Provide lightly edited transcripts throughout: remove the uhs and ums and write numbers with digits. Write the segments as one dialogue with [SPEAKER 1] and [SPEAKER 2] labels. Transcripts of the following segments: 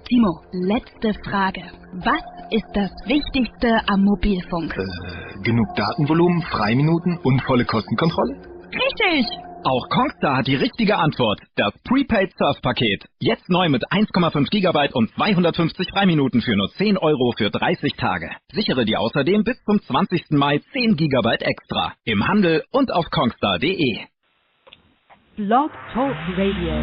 [SPEAKER 1] Timo, letzte Frage. Was ist das Wichtigste am Mobilfunk?
[SPEAKER 2] Genug Datenvolumen, Freiminuten und volle Kostenkontrolle?
[SPEAKER 1] Richtig!
[SPEAKER 3] Auch Kongstar hat die richtige Antwort. Das Prepaid Surf-Paket. Jetzt neu mit 1,5 GB und 250 Freiminuten für nur 10 € für 30 Tage. Sichere dir außerdem bis zum 20. Mai 10 GB extra. Im Handel und auf kongstar.de.
[SPEAKER 4] Blog Talk Radio.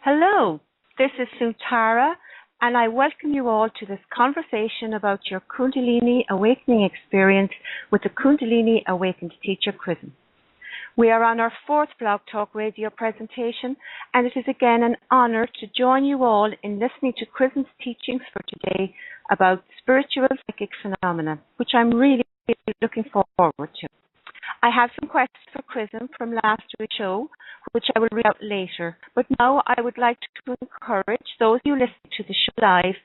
[SPEAKER 5] Hello, this is Sutara, and I welcome you all to this conversation about your Kundalini Awakening experience with the Kundalini Awakened teacher, Chrism. We are on our 4th Blog Talk Radio presentation, and it is again an honor to join you all in listening to Chrism's teachings for today about spiritual psychic phenomena, which I'm really looking forward to. I have some questions for Chrism from last week's show, which I will read out later. But now I would like to encourage those who listen to the show live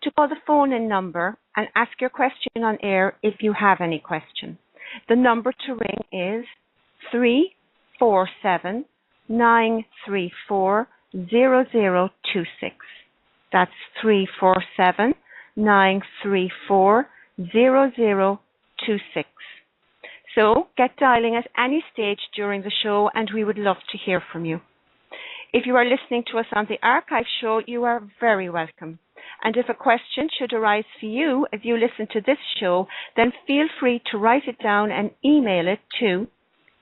[SPEAKER 5] to call the phone-in number and ask your question on air if you have any question. The number to ring is 347-934-0026. That's 347-934-0026. So get dialing at any stage during the show, and we would love to hear from you. If you are listening to us on the archive show, you are very welcome. And if a question should arise for you as you listen to this show, then feel free to write it down and email it to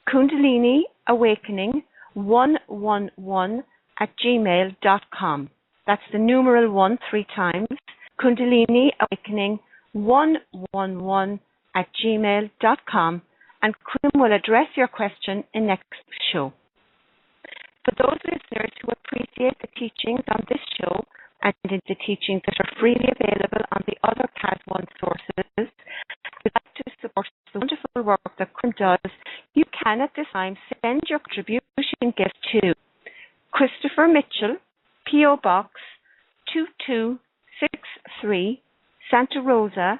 [SPEAKER 5] kundaliniawakening111@gmail.com. That's the numeral 1 3 times. kundaliniawakening111@gmail.com. And Chrism will address your question in next show. For those listeners who appreciate the teachings on this show and the teachings that are freely available on the other KAS1 sources, we'd like to support the wonderful work that Chrism does. You can at this time send your contribution gift to Christopher Mitchell, P.O. Box 2263, Santa Rosa,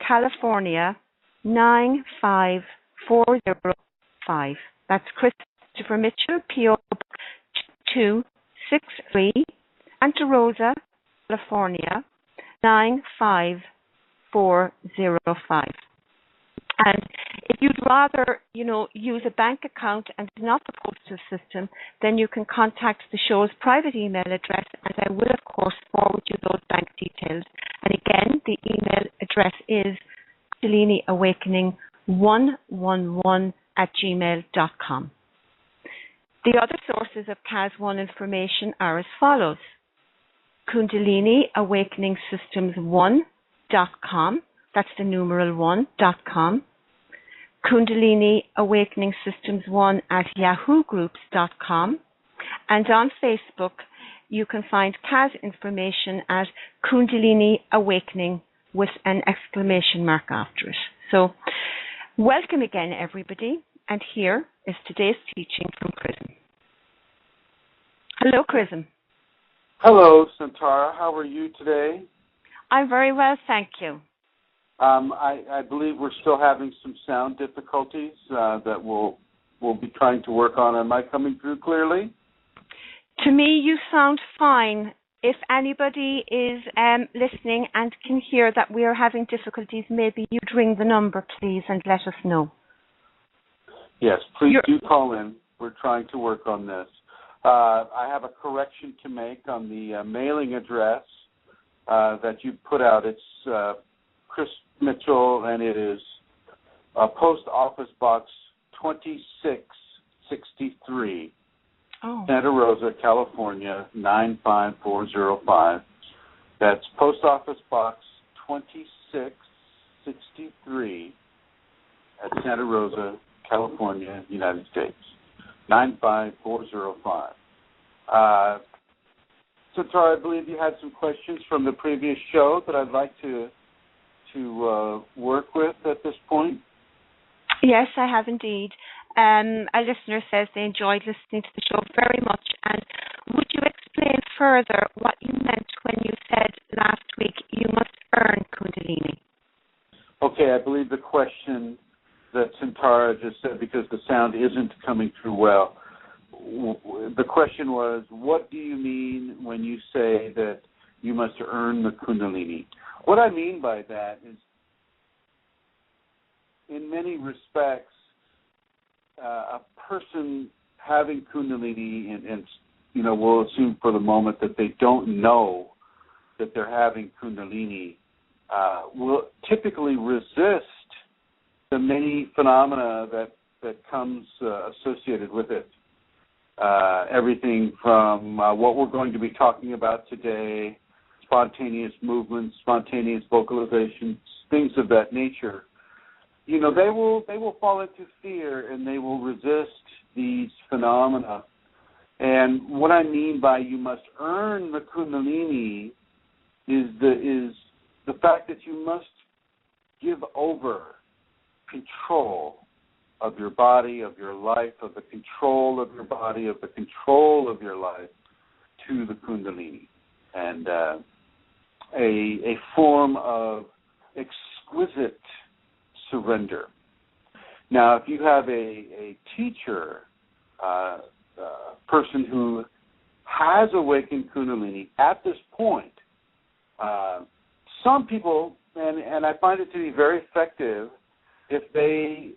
[SPEAKER 5] California 95405. That's Christopher Mitchell, P.O. 2263, Santa Rosa, California 95405. And if you'd rather, use a bank account and not the postal system, then you can contact the show's private email address, and I will, of course, forward you those bank details. And again, the email address is kundaliniawakening111@gmail.com. The other sources of KAS1 information are as follows. KundaliniAwakeningSystems1.com. That's the numeral 1.com. KundaliniAwakeningSystems1@yahoogroups.com. And on Facebook, you can find KAS information at Kundalini Awakening with an exclamation mark after it. So, welcome again, everybody. And here is today's teaching from Chrism. Hello, Chrism.
[SPEAKER 6] Hello, Santara. How are you today?
[SPEAKER 5] I'm very well, thank you.
[SPEAKER 6] I believe we're still having some sound difficulties that we'll be trying to work on. Am I coming through clearly?
[SPEAKER 5] To me, you sound fine. If anybody is listening and can hear that we are having difficulties, maybe you'd ring the number, please, and let us know.
[SPEAKER 6] Yes, please do call in. We're trying to work on this. I have a correction to make on the mailing address that you put out. It's Chris Mitchell, and it is Post Office Box 2663. Santa Rosa, California, 95405. That's Post Office Box 2663 at Santa Rosa, California, United States, 95405. Santara, I believe you had some questions from the previous show that I'd like to work with at this point.
[SPEAKER 5] Yes, I have indeed. A listener says they enjoyed listening to the show very much. And would you explain further what you meant when you said last week you must earn Kundalini?
[SPEAKER 6] Okay, I believe the question that Santara just said, because the sound isn't coming through well, the question was, what do you mean when you say that you must earn the Kundalini? What I mean by that is, in many respects, a person having Kundalini, and we'll assume for the moment that they don't know that they're having Kundalini, will typically resist the many phenomena that comes associated with it. Everything from what we're going to be talking about today, spontaneous movements, spontaneous vocalizations, things of that nature. They will fall into fear and they will resist these phenomena. And what I mean by you must earn the Kundalini is the fact that you must give over control of your body, of your life, of the control of your body, of the control of your life to the Kundalini. And a form of exquisite surrender. Now, if you have a teacher, person who has awakened Kundalini at this point, some people, and I find it to be very effective, if they,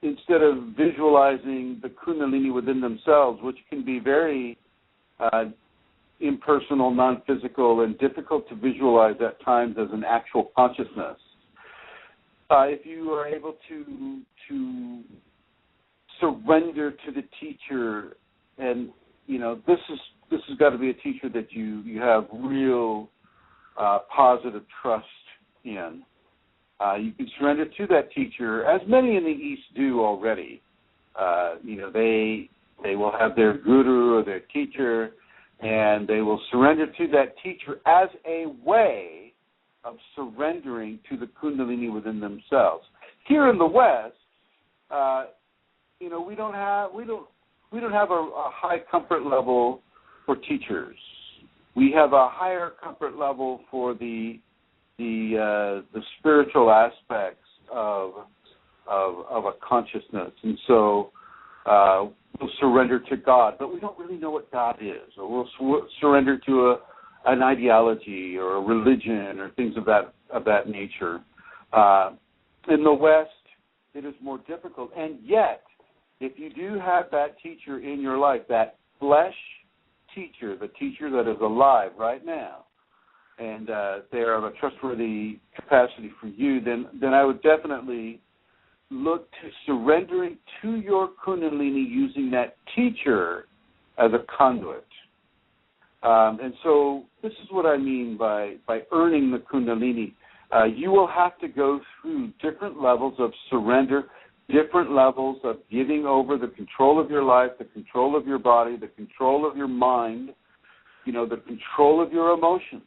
[SPEAKER 6] instead of visualizing the Kundalini within themselves, which can be very impersonal, non-physical, and difficult to visualize at times as an actual consciousness, if you are able to surrender to the teacher, and this has got to be a teacher that you have real positive trust in. You can surrender to that teacher, as many in the East do already. They will have their guru or their teacher, and they will surrender to that teacher as a way of surrendering to the Kundalini within themselves. Here in the West, we don't have a high comfort level for teachers. We have a higher comfort level for the spiritual aspects of a consciousness, and so we'll surrender to God, but we don't really know what God is, or we'll surrender to an ideology or a religion or things of that nature. In the West, it is more difficult, and yet, if you do have that teacher in your life, that flesh teacher, the teacher that is alive right now, and they are of a trustworthy capacity for you, then I would definitely look to surrendering to your Kundalini using that teacher as a conduit. And so this is what I mean by earning the Kundalini. You will have to go through different levels of surrender, different levels of giving over the control of your life, the control of your body, the control of your mind, the control of your emotions.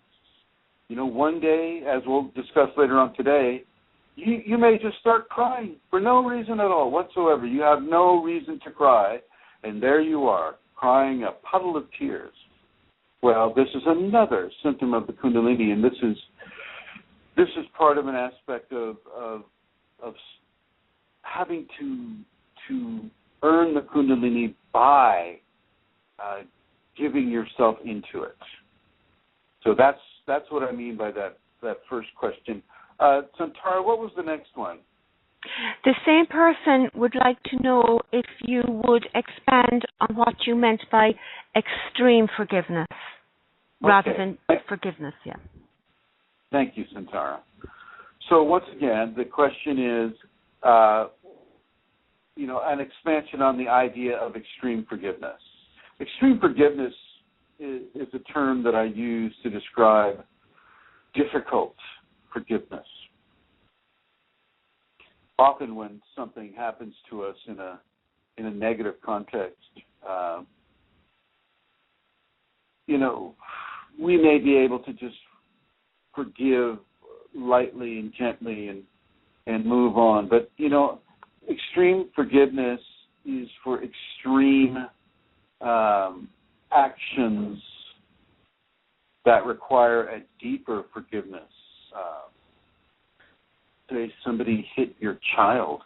[SPEAKER 6] One day, as we'll discuss later on today, you may just start crying for no reason at all whatsoever. You have no reason to cry, and there you are, crying a puddle of tears. Well, this is another symptom of the Kundalini, and this is part of an aspect of having to earn the Kundalini by giving yourself into it. So that's what I mean by that first question. Santara, what was the next one?
[SPEAKER 5] The same person would like to know if you would expand on what you meant by extreme forgiveness rather than forgiveness, yeah.
[SPEAKER 6] Thank you, Santara. So once again, the question is, an expansion on the idea of extreme forgiveness. Extreme forgiveness is a term that I use to describe difficult forgiveness. Often when something happens to us in a negative context, we may be able to just forgive lightly and gently and move on. But, extreme forgiveness is for extreme actions that require a deeper forgiveness. Say somebody hit your child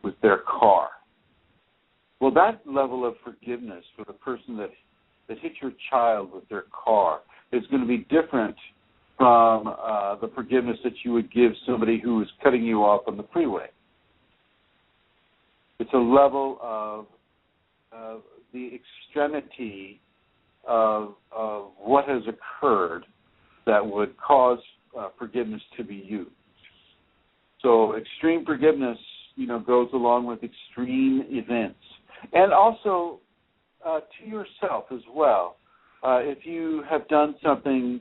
[SPEAKER 6] with their car. Well, that level of forgiveness for the person that hit your child with their car is going to be different from the forgiveness that you would give somebody who is cutting you off on the freeway. It's a level of the extremity of what has occurred that would cause forgiveness to be used. So extreme forgiveness, goes along with extreme events. And also to yourself as well. If you have done something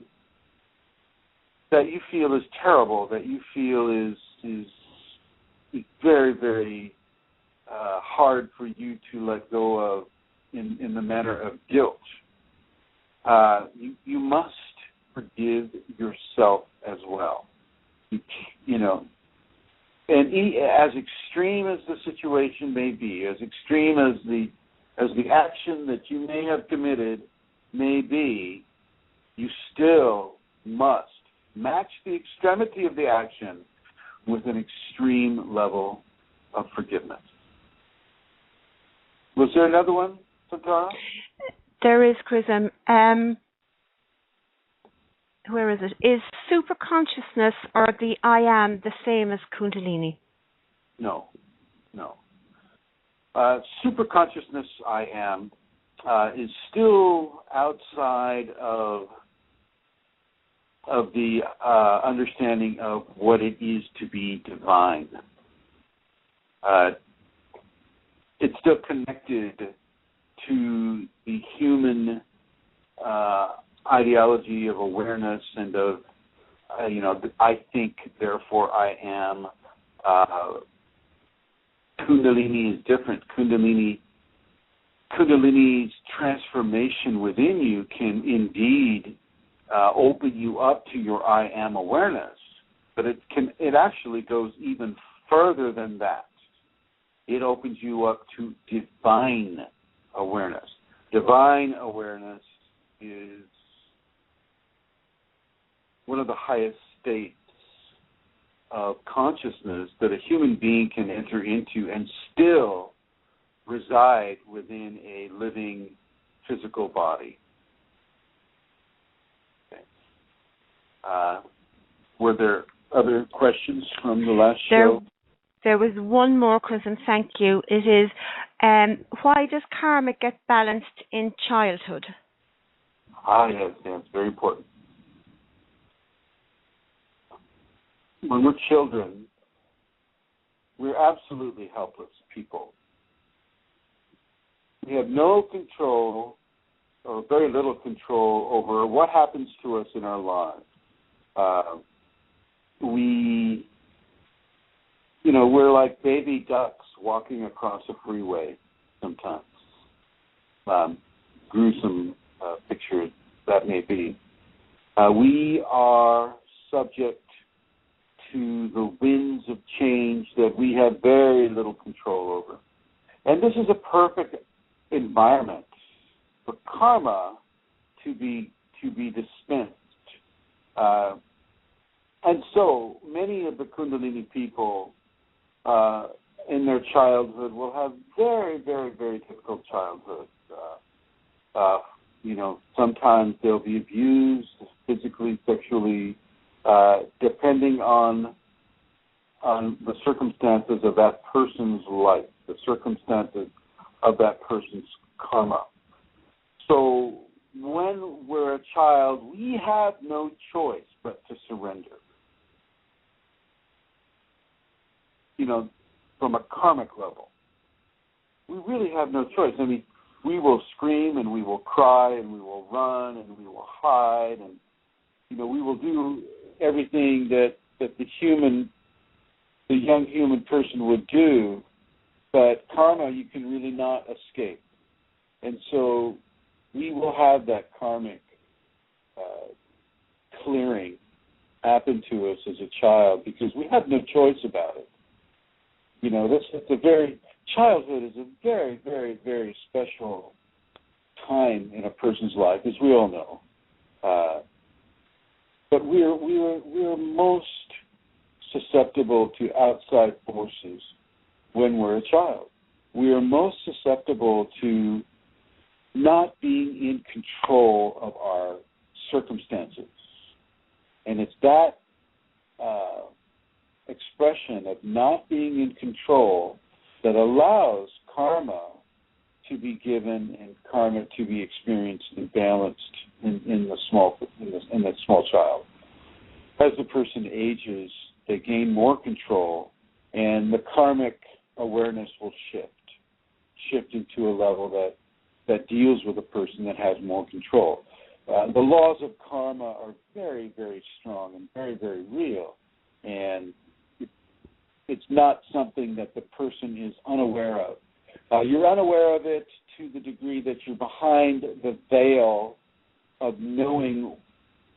[SPEAKER 6] that you feel is terrible, that you feel is very, very hard for you to let go of in the manner of guilt, you must forgive yourself as well. And as extreme as the situation may be, as extreme as the action that you may have committed may be, you still must match the extremity of the action with an extreme level of forgiveness. Was there another one, Santara?
[SPEAKER 5] There is, Chrism. Where is it? Is superconsciousness or the I am the same as Kundalini?
[SPEAKER 6] No. Superconsciousness, I am, is still outside of the understanding of what it is to be divine. It's still connected to the human ideology of awareness and of, I think, therefore I am. Kundalini is different. Kundalini's transformation within you can indeed open you up to your I am awareness, but it actually goes even further than that. It opens you up to divine awareness. Divine awareness is one of the highest states of consciousness that a human being can enter into and still reside within a living physical body. Okay. Were there other questions from the last show?
[SPEAKER 5] There was one more, Chrism, thank you. It is, why does karma get balanced in childhood?
[SPEAKER 6] Yes, it's very important. When we're children, we're absolutely helpless people. We have no control or very little control over what happens to us in our lives. We're like baby ducks walking across a freeway sometimes. Gruesome picture that may be. We are subject to the winds of change that we have very little control over. And this is a perfect environment for karma to be dispensed. And so many of the Kundalini people in their childhood will have very, very, very difficult childhoods. Sometimes they'll be abused physically, sexually, depending on the circumstances of that person's life, the circumstances of that person's karma. So when we're a child, we have no choice but to surrender. From a karmic level, we really have no choice. I mean, we will scream and we will cry and we will run and we will hide and, we will do everything that the young human person would do, but karma you can really not escape. And so we will have that karmic clearing happen to us as a child because we have no choice about it. Childhood is a very, very, very special time in a person's life, as we all know. But we're most susceptible to outside forces when we're a child. we are most susceptible to not being in control of our circumstances. And it's that expression of not being in control that allows karma to be given and karma to be experienced and balanced in the small child. As the person ages, they gain more control, and the karmic awareness will shift into a level that deals with a person that has more control. The laws of karma are very, very strong and very, very real, and it's not something that the person is unaware of. You're unaware of it to the degree that you're behind the veil of knowing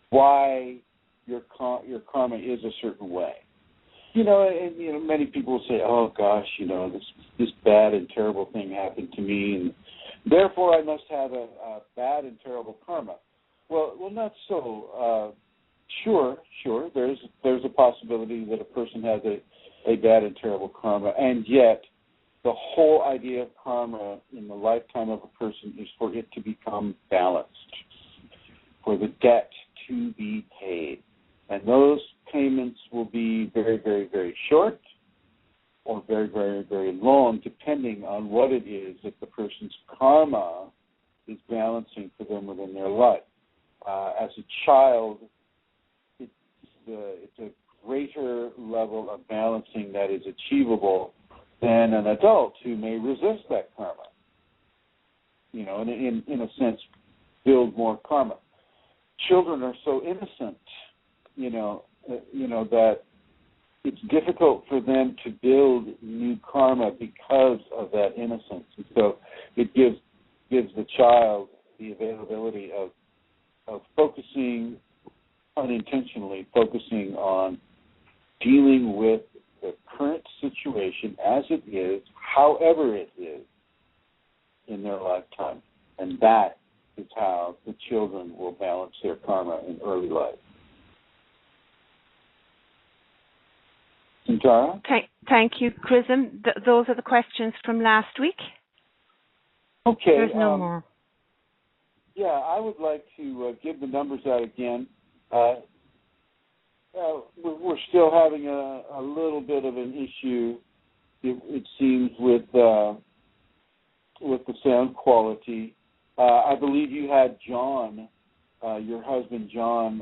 [SPEAKER 6] why your karma is a certain way. And many people will say, "Oh gosh, this bad and terrible thing happened to me, and therefore I must have a bad and terrible karma." Well, not so. Sure. There's a possibility that a person has a bad and terrible karma, and yet the whole idea of karma in the lifetime of a person is for it to become balanced, for the debt to be paid. And those payments will be very, very, very short or very, very, very long, depending on what it is that the person's karma is balancing for them within their life. As a child, it's a greater level of balancing that is achievable than an adult who may resist that karma. And in a sense, build more karma. Children are so innocent, that it's difficult for them to build new karma because of that innocence. And so it gives the child the availability of unintentionally focusing on dealing with the current situation as it is, however it is, in their lifetime. And that is how the children will balance their karma in early life. Santara?
[SPEAKER 5] Thank you, Chrism. Those are the questions from last week.
[SPEAKER 6] Okay.
[SPEAKER 5] There's no more.
[SPEAKER 6] Yeah, I would like to give the numbers out again. We're still having a little bit of an issue, it seems, with the sound quality. I believe you had John, your husband John,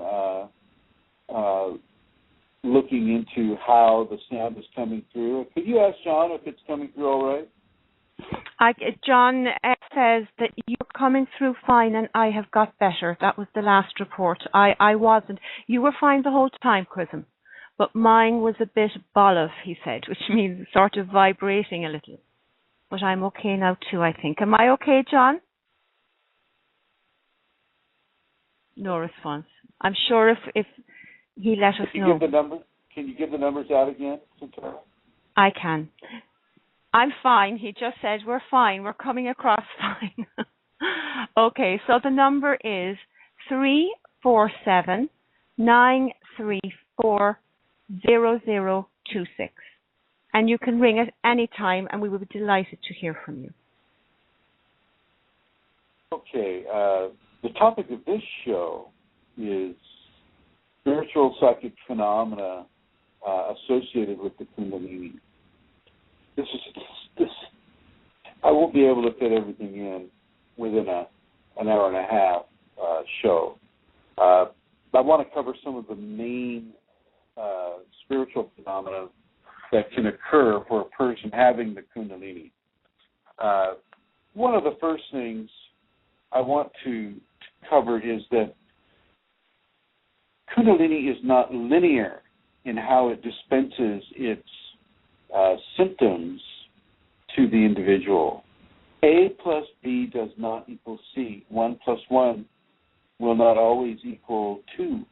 [SPEAKER 6] looking into how the sound is coming through. Could you ask John if it's coming through all right?
[SPEAKER 5] John says that you're coming through fine and I have got better. That was the last report. I wasn't. You were fine the whole time, Chrism, but mine was a bit bollof, he said, which means sort of vibrating a little. But I'm okay now too, I think. Am I okay, John? No response. I'm sure if he let us know.
[SPEAKER 6] Can you give the numbers out again, Santara?
[SPEAKER 5] I can. I'm fine. He just said, we're fine. We're coming across fine. Okay, so the number is 347-934-0026. And you can ring at any time, and we will be delighted to hear from you.
[SPEAKER 6] Okay, the topic of this show is spiritual psychic phenomena associated with the Kundalini. I won't be able to fit everything in within an hour and a half show. I want to cover some of the main spiritual phenomena that can occur for a person having the Kundalini. One of the first things I want to cover is that Kundalini is not linear in how it dispenses its symptoms to the individual. A plus B does not equal C. 1 plus 1 will not always equal 2.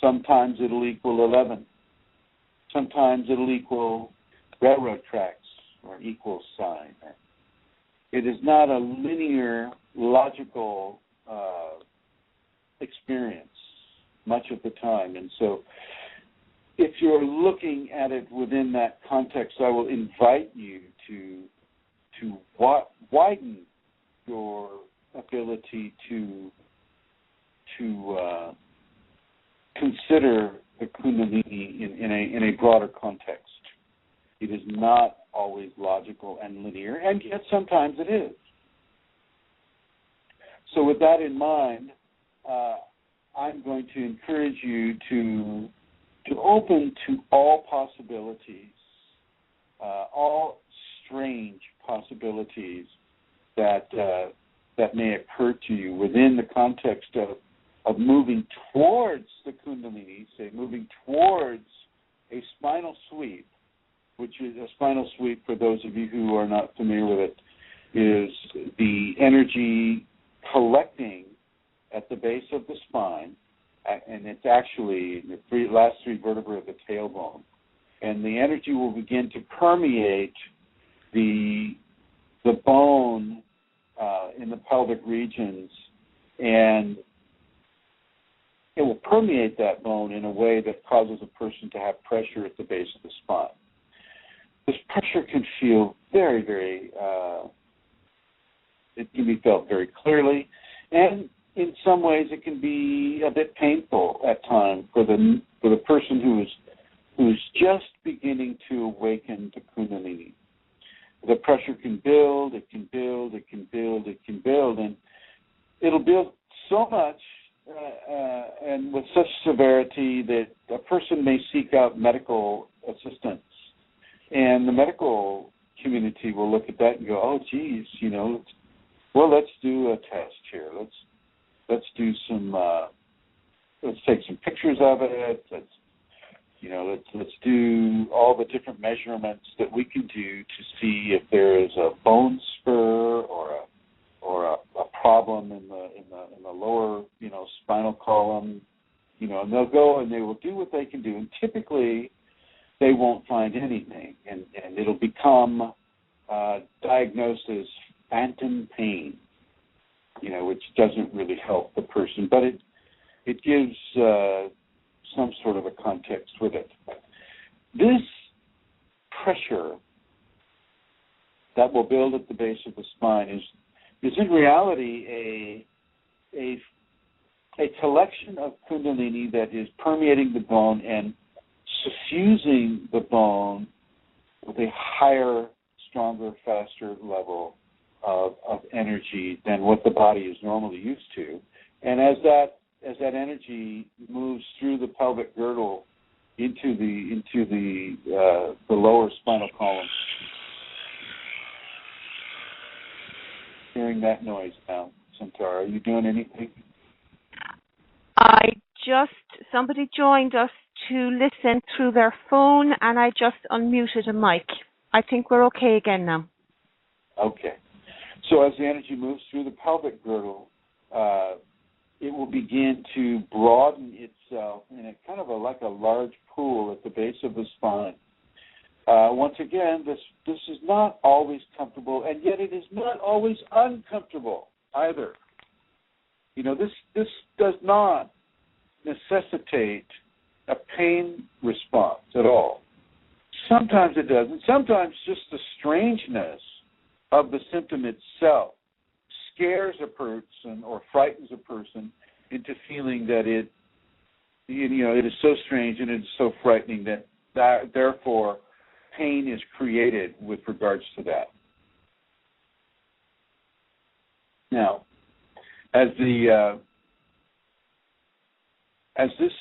[SPEAKER 6] Sometimes it'll equal 11. Sometimes it'll equal railroad tracks or equal sign. It is not a linear, logical experience much of the time. And so if you're looking at it within that context, I will invite you to widen your ability to consider the Kundalini in a broader context. It is not always logical and linear, and yet sometimes it is. So with that in mind, I'm going to encourage you to open to all possibilities, all strange possibilities that may occur to you within the context of moving towards the Kundalini, say moving towards a spinal sweep, which is a spinal sweep, for those of you who are not familiar with it, is the energy collecting at the base of the spine, and it's actually the last three vertebrae of the tailbone. And the energy will begin to permeate the bone in the pelvic regions, and it will permeate that bone in a way that causes a person to have pressure at the base of the spine. This pressure can feel very, very, it can be felt very clearly, and in some ways it can be a bit painful at times for the person who is just beginning to awaken to Kundalini. The pressure can build, it can build, it can build, it can build, and it'll build so much and with such severity that a person may seek out medical assistance. And the medical community will look at that and go, oh, geez, well, let's do a test here. Let's do some, let's take some pictures of it. Let's do all the different measurements that we can do to see if there is a bone spur or a problem in the lower spinal column. And they'll go and they will do what they can do, and typically they won't find anything, and it'll become diagnosed as phantom pain, which doesn't really help the person, but it gives some sort of a context with it. This pressure that will build at the base of the spine is in reality a collection of Kundalini that is permeating the bone and suffusing the bone with a higher, stronger, faster level of energy than what the body is normally used to. And as that energy moves through the pelvic girdle into the lower spinal column, hearing that noise now, Santara, are you doing anything?
[SPEAKER 5] Somebody joined us to listen through their phone, and I just unmuted a mic. I think we're okay again now.
[SPEAKER 6] Okay. So as the energy moves through the pelvic girdle, it will begin to broaden itself in a kind of like a large pool at the base of the spine. Once again, this is not always comfortable, and yet it is not always uncomfortable either. This does not necessitate a pain response at all. Sometimes it does, and sometimes just the strangeness of the symptom itself scares a person or frightens a person into feeling that it is so strange and it is so frightening that therefore pain is created with regards to that. Now, as this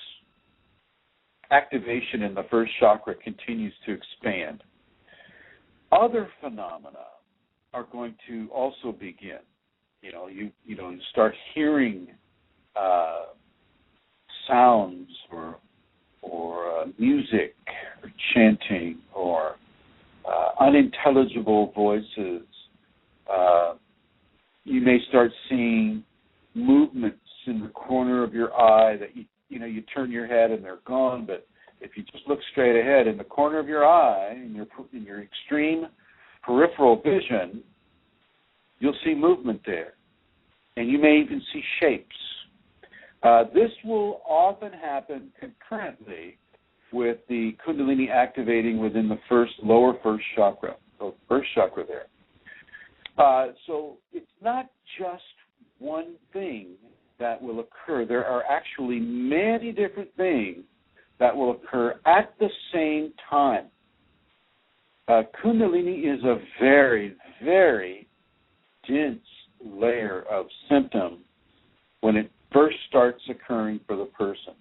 [SPEAKER 6] activation in the first chakra continues to expand, other phenomena are going to also begin. You start hearing sounds or music or chanting or unintelligible voices. You may start seeing movements in the corner of your eye that you turn your head and they're gone, but if you just look straight ahead in the corner of your eye, in your extreme peripheral vision, you'll see movement there, and you may even see shapes. This will often happen concurrently with the Kundalini activating within the lower first chakra, the first chakra there. So it's not just one thing that will occur. There are actually many different things that will occur at the same time. Kundalini is a very, very dense layer of symptoms when it first starts occurring for the person.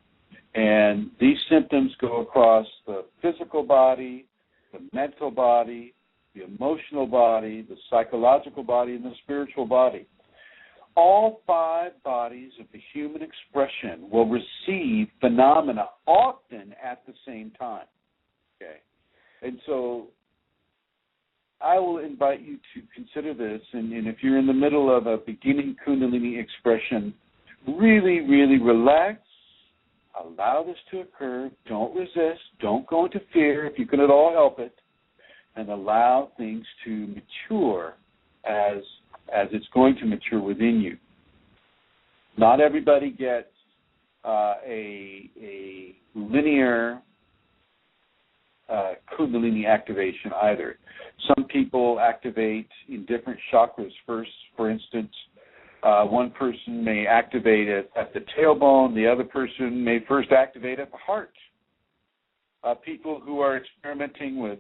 [SPEAKER 6] And these symptoms go across the physical body, the mental body, the emotional body, the psychological body, and the spiritual body. All 5 bodies of the human expression will receive phenomena often at the same time. Okay, and so I will invite you to consider this, and if you're in the middle of a beginning Kundalini expression, really, really relax. Allow this to occur. Don't resist. Don't go into fear if you can at all help it, and allow things to mature as it's going to mature within you. Not everybody gets a linear Kundalini activation either. Some people activate in different chakras first. For instance, one person may activate it at the tailbone. The other person may first activate at the heart. People who are experimenting with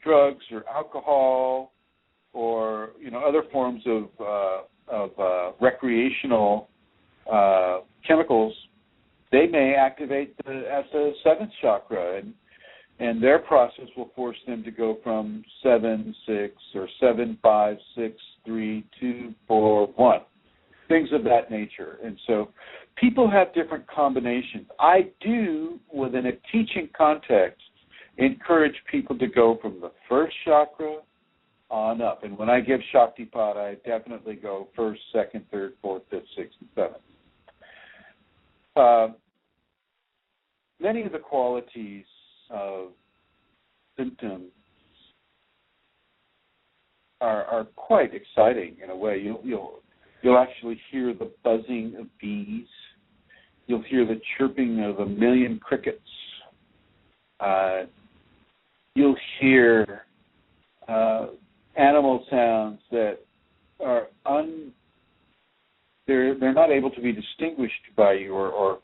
[SPEAKER 6] drugs or alcohol or other forms of recreational chemicals, they may activate at the 7th chakra, and their process will force them to go from 7, 6, or 7, 5, 6, 3, 2, 4, 1. Things of that nature. And so people have different combinations. I do, within a teaching context, encourage people to go from the 1st chakra on up. And when I give Shaktipat, I definitely go 1st, 2nd, 3rd, 4th, 5th, 6th, and 7th. Many of the qualities of symptoms are quite exciting in a way. You'll actually hear the buzzing of bees. You'll hear the chirping of a million crickets. You'll hear animal sounds that are they're not able to be distinguished by you or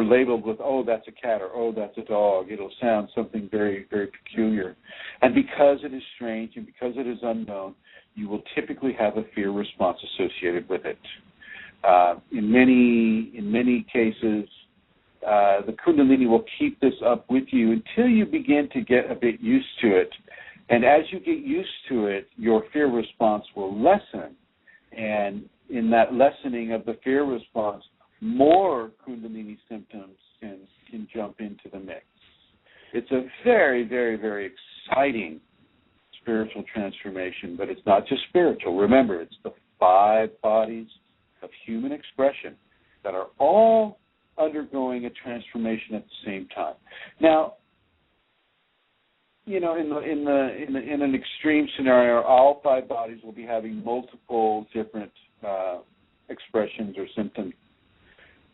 [SPEAKER 6] labeled with, oh, that's a cat, or oh, that's a dog. It'll sound something very, very peculiar. And because it is strange and because it is unknown, you will typically have a fear response associated with it. In many cases, the Kundalini will keep this up with you until you begin to get a bit used to it. And as you get used to it, your fear response will lessen. And in that lessening of the fear response, more Kundalini symptoms can jump into the mix. It's a very, very, very exciting spiritual transformation, but it's not just spiritual. Remember, it's the 5 bodies of human expression that are all undergoing a transformation at the same time. Now, in an extreme scenario, all 5 bodies will be having multiple different expressions or symptoms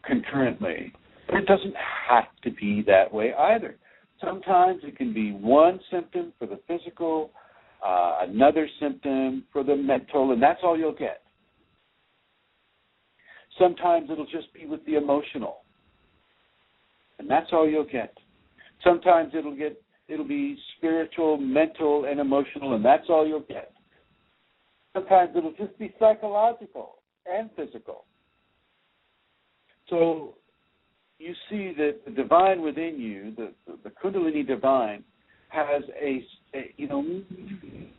[SPEAKER 6] concurrently. But it doesn't have to be that way either. Sometimes it can be one symptom for the physical, another symptom for the mental, and that's all you'll get. Sometimes it'll just be with the emotional, and that's all you'll get. Sometimes it'll be spiritual, mental, and emotional, and that's all you'll get. Sometimes it'll just be psychological and physical. So you see that the divine within you, the Kundalini divine, has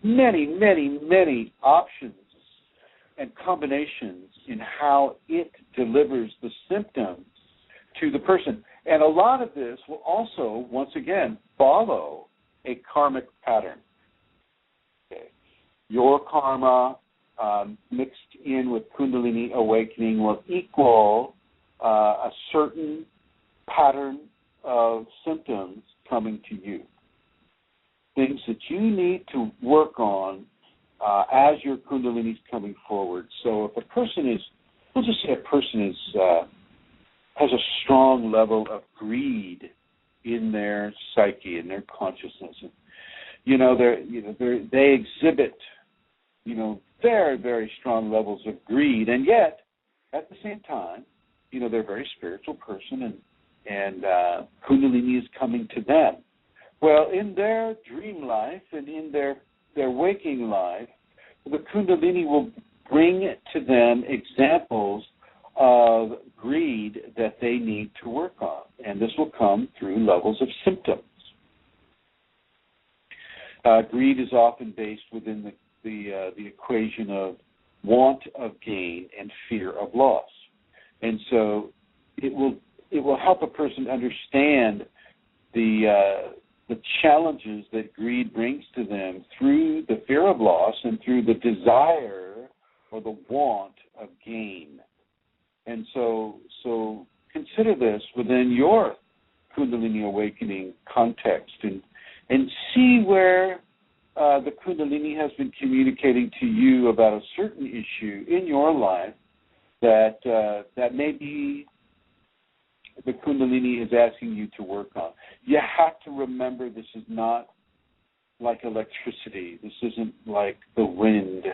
[SPEAKER 6] many, many, many options and combinations in how it delivers the symptoms to the person. And a lot of this will also, once again, follow a karmic pattern. Okay. Your karma mixed in with Kundalini awakening will equal a certain pattern of symptoms coming to you. Things that you need to work on as your Kundalini is coming forward. So if a person is, we'll just say a person is has a strong level of greed in their psyche, in their consciousness, and they exhibit very, very strong levels of greed, and yet, at the same time, they're a very spiritual person, and Kundalini is coming to them. Well, in their dream life and in their waking life, the Kundalini will bring to them examples of greed that they need to work on, and this will come through levels of symptoms. Greed is often based within the equation of want of gain and fear of loss, and so it will help a person understand the challenges that greed brings to them through the fear of loss and through the desire or the want of gain. And so consider this within your Kundalini awakening context and see where the Kundalini has been communicating to you about a certain issue in your life that maybe the Kundalini is asking you to work on. You have to remember this is not like electricity. This isn't like the wind,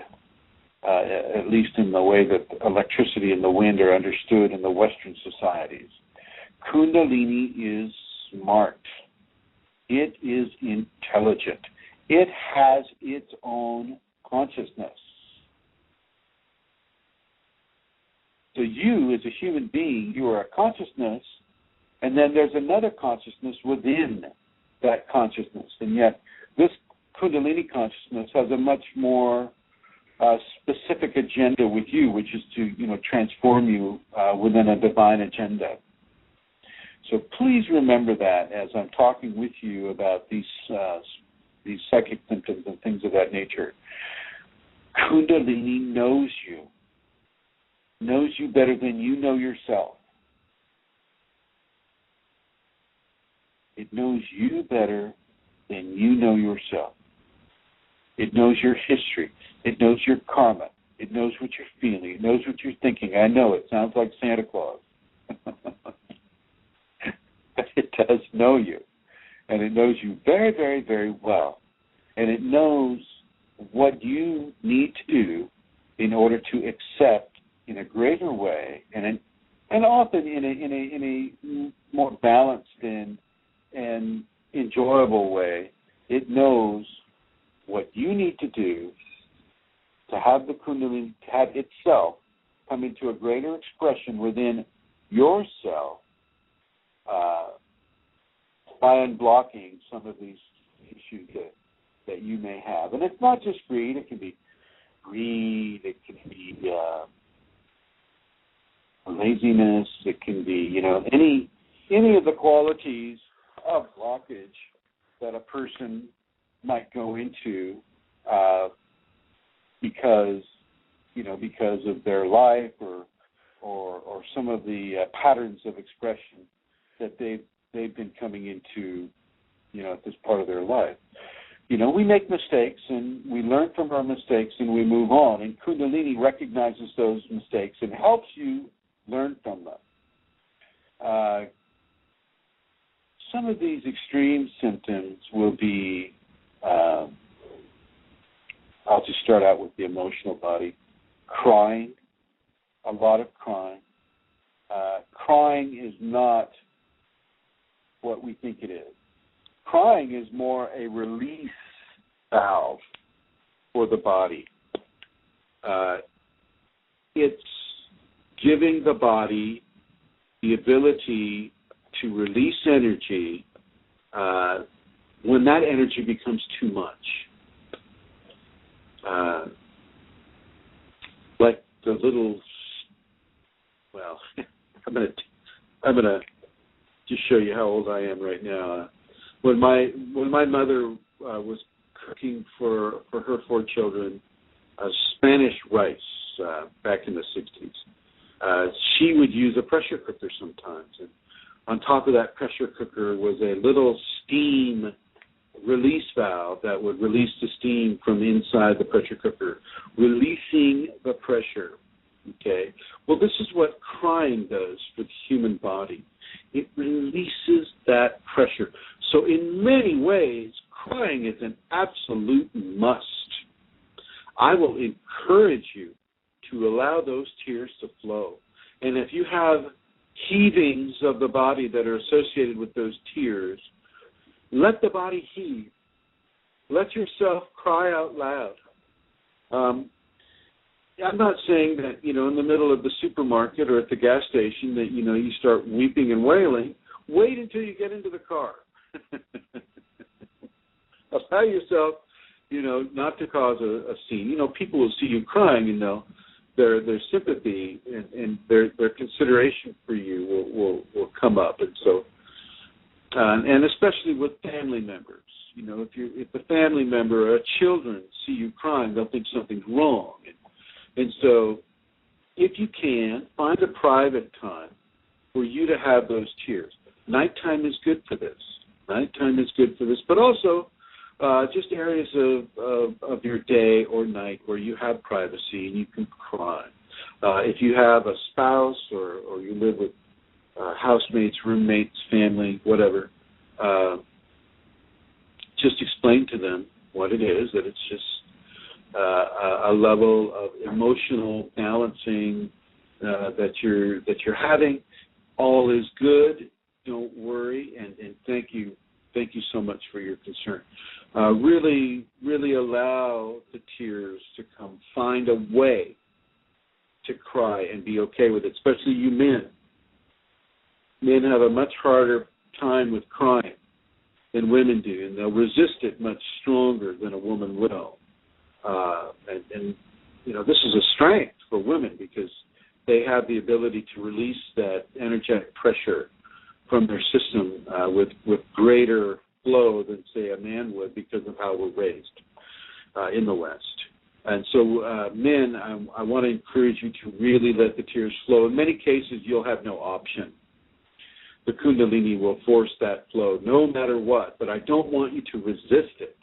[SPEAKER 6] at least in the way that electricity and the wind are understood in the Western societies. Kundalini is smart. It is intelligent. It has its own consciousness. So you, as a human being, you are a consciousness, and then there's another consciousness within that consciousness. And yet this Kundalini consciousness has a much more specific agenda with you, which is to, transform you within a divine agenda. So please remember that as I'm talking with you about these psychic symptoms and things of that nature. Kundalini knows you better than you know yourself. It knows you better than you know yourself. It knows your history. It knows your karma. It knows what you're feeling. It knows what you're thinking. I know it sounds like Santa Claus. But it does know you. And it knows you very, very, very well. And it knows what you need to do in order to accept in a greater way and often in a more balanced and enjoyable way. It knows what you need to do to have the Kundalini, to have itself come into a greater expression within yourself by unblocking some of these issues that you may have. And it's not just greed. It can be greed. It can be laziness. It can be, any of the qualities of blockage that a person might go into because of their life or some of the patterns of expression that they've been coming into, at this part of their life. We make mistakes and we learn from our mistakes and we move on. And Kundalini recognizes those mistakes and helps you learn from them. Some of these extreme symptoms will be, I'll just start out with the emotional body. Crying, a lot of crying. Crying is not what we think it is. Crying is more a release valve for the body. It's giving the body the ability to release energy when that energy becomes too much. Like the little, I'm gonna just show you how old I am right now. When my mother was cooking for her 4 children Spanish rice back in the 60s, she would use a pressure cooker sometimes, and on top of that pressure cooker was a little steam release valve that would release the steam from inside the pressure cooker, releasing the pressure. Okay? Well, this is what crying does for the human body. It releases that pressure. So in many ways, crying is an absolute must. I will encourage you to allow those tears to flow. And if you have heavings of the body that are associated with those tears, let the body heave. Let yourself cry out loud. I'm not saying that, in the middle of the supermarket or at the gas station that, you start weeping and wailing. Wait until you get into the car. Allow yourself, not to cause a scene. People will see you crying and their sympathy and their consideration for you will come up. And so, and especially with family members. If a family member or children see you crying, they'll think something's wrong. And so, if you can, find a private time for you to have those tears. Nighttime is good for this. But also just areas of your day or night where you have privacy and you can cry. If you have a spouse or you live with housemates, roommates, family, whatever, just explain to them what it is, that it's just a level of emotional balancing that you're having. All is good. Don't worry, and thank you so much for your concern. Really allow the tears to come. Find a way to cry and be okay with it, especially you men. Men have a much harder time with crying than women do, and they'll resist it much stronger than a woman will. And this is a strength for women because they have the ability to release that energetic pressure from their system with greater flow than, say, a man would because of how we're raised in the West. And so, men, I want to encourage you to really let the tears flow. In many cases, you'll have no option. The Kundalini will force that flow no matter what, but I don't want you to resist it.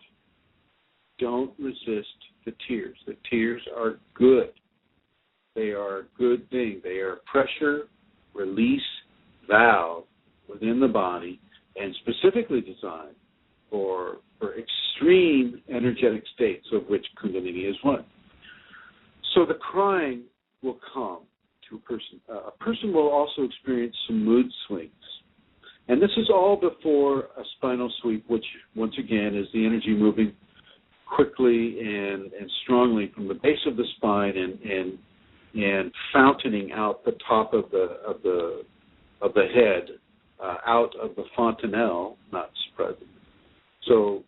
[SPEAKER 6] Don't resist the tears. The tears are good. They are a good thing. They are a pressure release valve within the body and specifically designed for extreme energetic states, of which Kundalini is one. So the crying will come to a person. A person will also experience some mood swings. And this is all before a spinal sweep, which, once again, is the energy moving quickly and strongly from the base of the spine and fountaining out the top of the head, out of the fontanelle, not surprising. So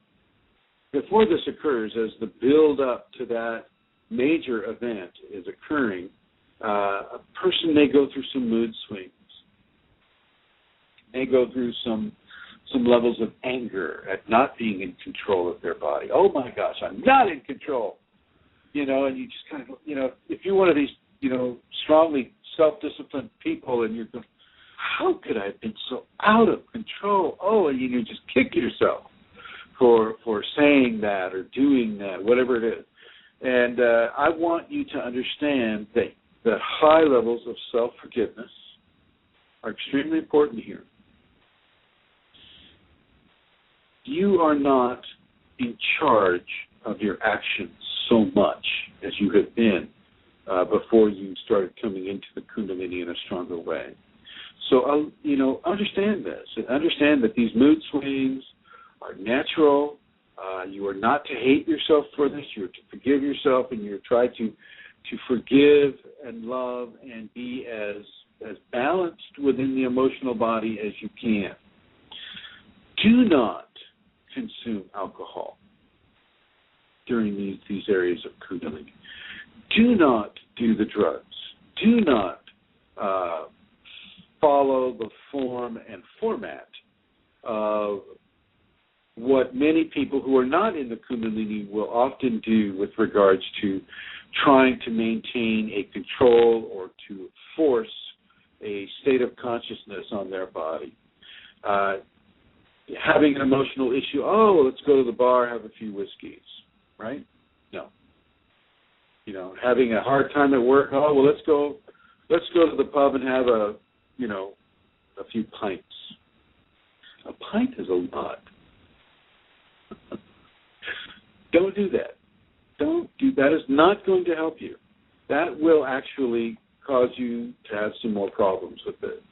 [SPEAKER 6] before this occurs, as the build-up to that major event is occurring, a person may go through some mood swings, may go through some levels of anger at not being in control of their body. Oh, my gosh, I'm not in control. And you just kind of, if you're one of these, strongly self-disciplined people and you're going, how could I have been so out of control? Oh, and you just kick yourself for saying that or doing that, whatever it is. And I want you to understand that high levels of self-forgiveness are extremely important here. You are not in charge of your actions so much as you have been before you started coming into the Kundalini in a stronger way. So, understand this and understand that these mood swings are natural. You are not to hate yourself for this. You are to forgive yourself, and you are try to forgive and love and be as balanced within the emotional body as you can. Do not consume alcohol during these areas of Kundalini. Do not do the drugs. Do not follow the form and format of what many people who are not in the Kundalini will often do with regards to trying to maintain a control or to force a state of consciousness on their body. Having an emotional issue, let's go to the bar, have a few whiskeys, right? No. Having a hard time at work, let's go to the pub and have a few pints. A pint is a lot. Don't do that. Don't do that. Is not going to help you. That will actually cause you to have some more problems with it.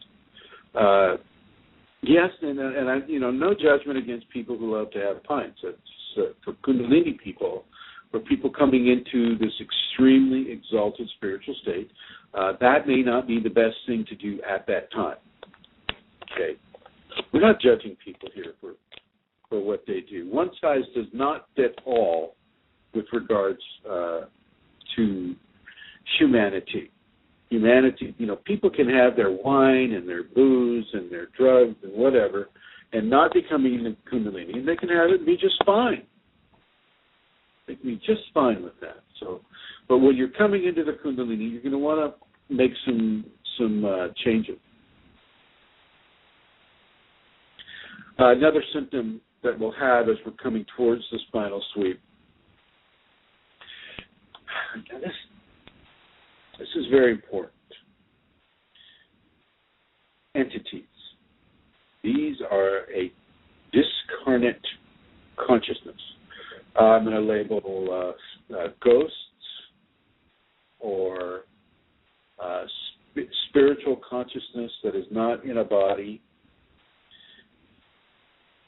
[SPEAKER 6] Yes, and I, no judgment against people who love to have pints. It's for Kundalini people, for people coming into this extremely exalted spiritual state, that may not be the best thing to do at that time. Okay, we're not judging people here for what they do. One size does not fit all with regards to humanity. Humanity, people can have their wine and their booze and their drugs and whatever and not be coming into Kundalini, and they can have it and be just fine. They can be just fine with that. So, but when you're coming into the Kundalini, you're going to want to make some changes. Another symptom that we'll have as we're coming towards the spinal sweep. Now this is very important. Entities. These are a discarnate consciousness. I'm going to label ghosts or spiritual consciousness that is not in a body.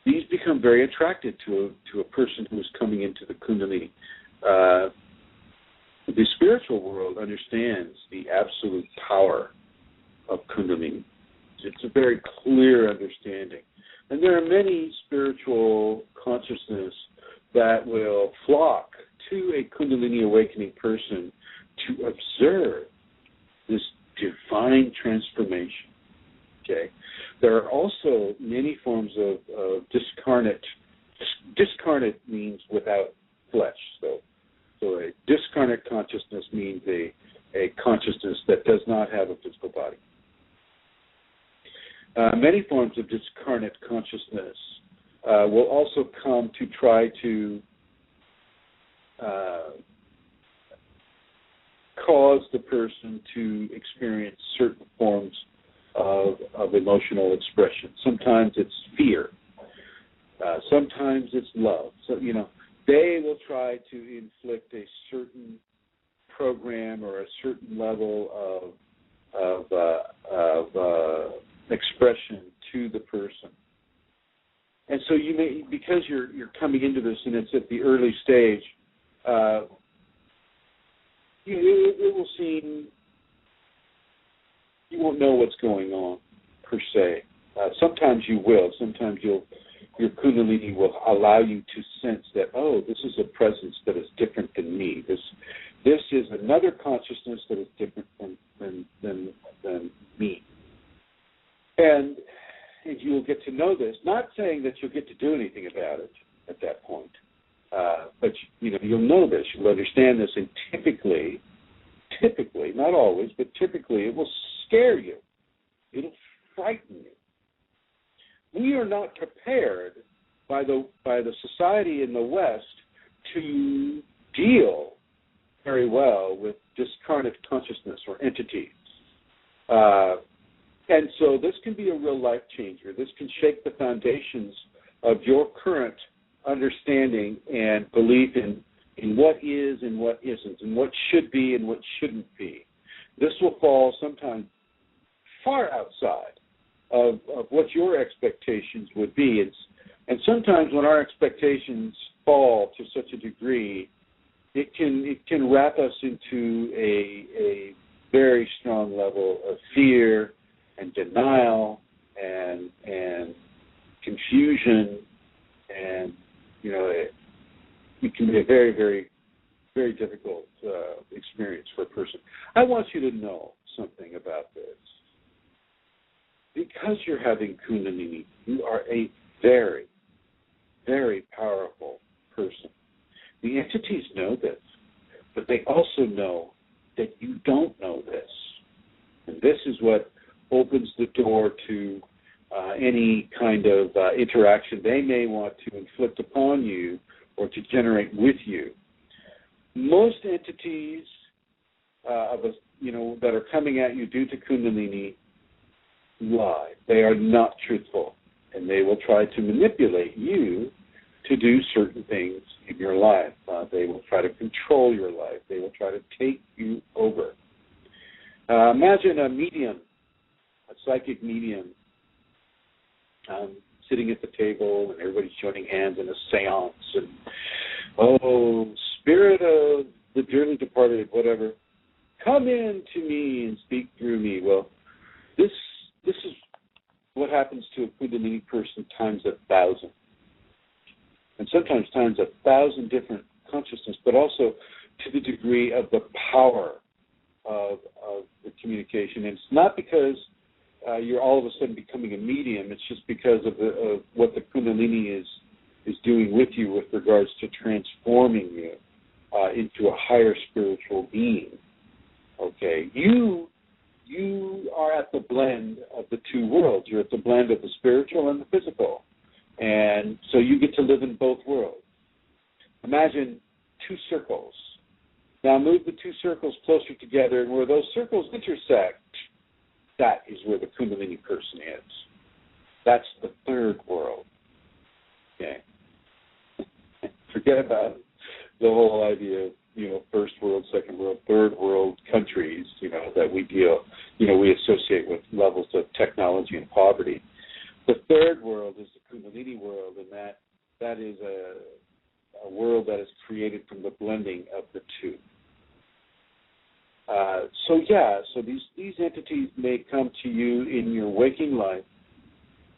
[SPEAKER 6] These become very attracted to a person who is coming into the Kundalini. The spiritual world understands the absolute power of Kundalini. It's a very clear understanding. And there are many spiritual consciousness that will flock to a Kundalini awakening person to observe this divine transformation. Okay? There are also many forms of discarnate. Discarnate means without flesh. So a discarnate consciousness means a consciousness that does not have a physical body. Many forms of discarnate consciousness will also come to try to cause the person to experience certain forms of emotional expression. Sometimes it's fear. Sometimes it's love. So, they will try to inflict a certain program or a certain level of expression to the person. And so you may, because you're coming into this and it's at the early stage, it will seem you won't know what's going on per se. Sometimes you will. Sometimes your Kundalini will allow you to sense that, oh, this is a presence that is different than me. This is another consciousness that is different than me. And you will get to know this, not saying that you'll get to do anything about it at that point, but you'll know this, you'll understand this, and typically, not always, but typically it will scare you. It'll frighten you. We are not prepared by the society in the West to deal very well with discarnate consciousness or entities. And so this can be a real life changer. This can shake the foundations of your current understanding and belief in what is and what isn't, and what should be and what shouldn't be. This will fall sometimes far outside of what your expectations would be. And sometimes when our expectations fall to such a degree, it can wrap us into a very strong level of fear and denial and confusion, and it can be a very, very, very difficult experience for a person. I want you to know something about this. Because you're having Kundalini, you are a very, very powerful person. The entities know this, but they also know that you don't know this. And this is what opens the door to any kind of interaction they may want to inflict upon you or to generate with you. Most entities that are coming at you due to Kundalini lie. They are not truthful, and they will try to manipulate you to do certain things in your life. They will try to control your life. They will try to take you over. Imagine a medium, a psychic medium, sitting at the table and everybody's joining hands in a seance and, oh, spirit of the dearly departed, whatever, come in to me and speak through me. Well, this is what happens to a Kundalini person times 1,000. And sometimes times 1,000 different consciousness, but also to the degree of the power of the communication. And it's not because you're all of a sudden becoming a medium. It's just because of what the Kundalini is doing with you with regards to transforming you into a higher spiritual being. Okay, you are at the blend of the two worlds. You're at the blend of the spiritual and the physical. And so you get to live in both worlds. Imagine two circles. Now move the two circles closer together, and where those circles intersect, that is where the Kundalini person is. That's the third world. Okay. Forget about the whole idea of, first world, second world, third world countries, that we associate with levels of technology and poverty. The third world is the Kundalini world, and that is a world that is created from the blending of the two. So these entities may come to you in your waking life.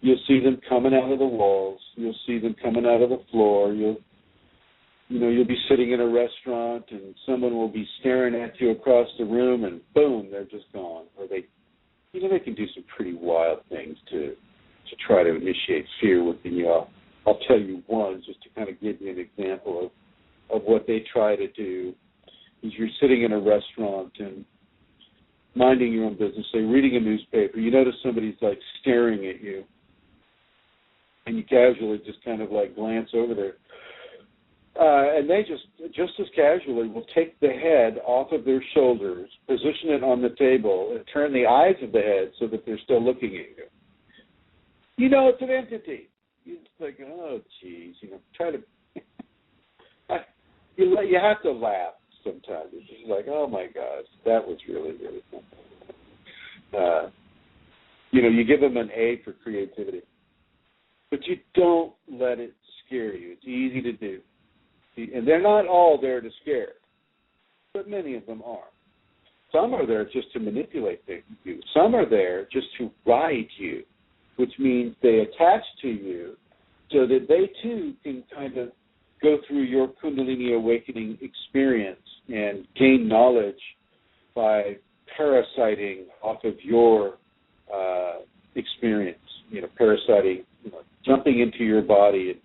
[SPEAKER 6] You'll see them coming out of the walls. You'll see them coming out of the floor. You'll be sitting in a restaurant and someone will be staring at you across the room, and boom, they're just gone. Or they can do some pretty wild things to try to initiate fear within you. I'll tell you one just to kind of give you an example of what they try to do. Is you're sitting in a restaurant and minding your own business, say reading a newspaper, you notice somebody's like staring at you, and you casually just kind of like glance over there. And they just as casually will take the head off of their shoulders, position it on the table, and turn the eyes of the head so that they're still looking at you. It's an entity. It's like, oh, geez, try to. You have to laugh sometimes. It's just like, oh my gosh, that was really, really fun. You give them an A for creativity, but you don't let it scare you. It's easy to do. And they're not all there to scare, but many of them are. Some are there just to manipulate you. Some are there just to ride you, which means they attach to you so that they too can kind of go through your Kundalini awakening experience and gain knowledge by parasiting off of your experience, parasiting, jumping into your body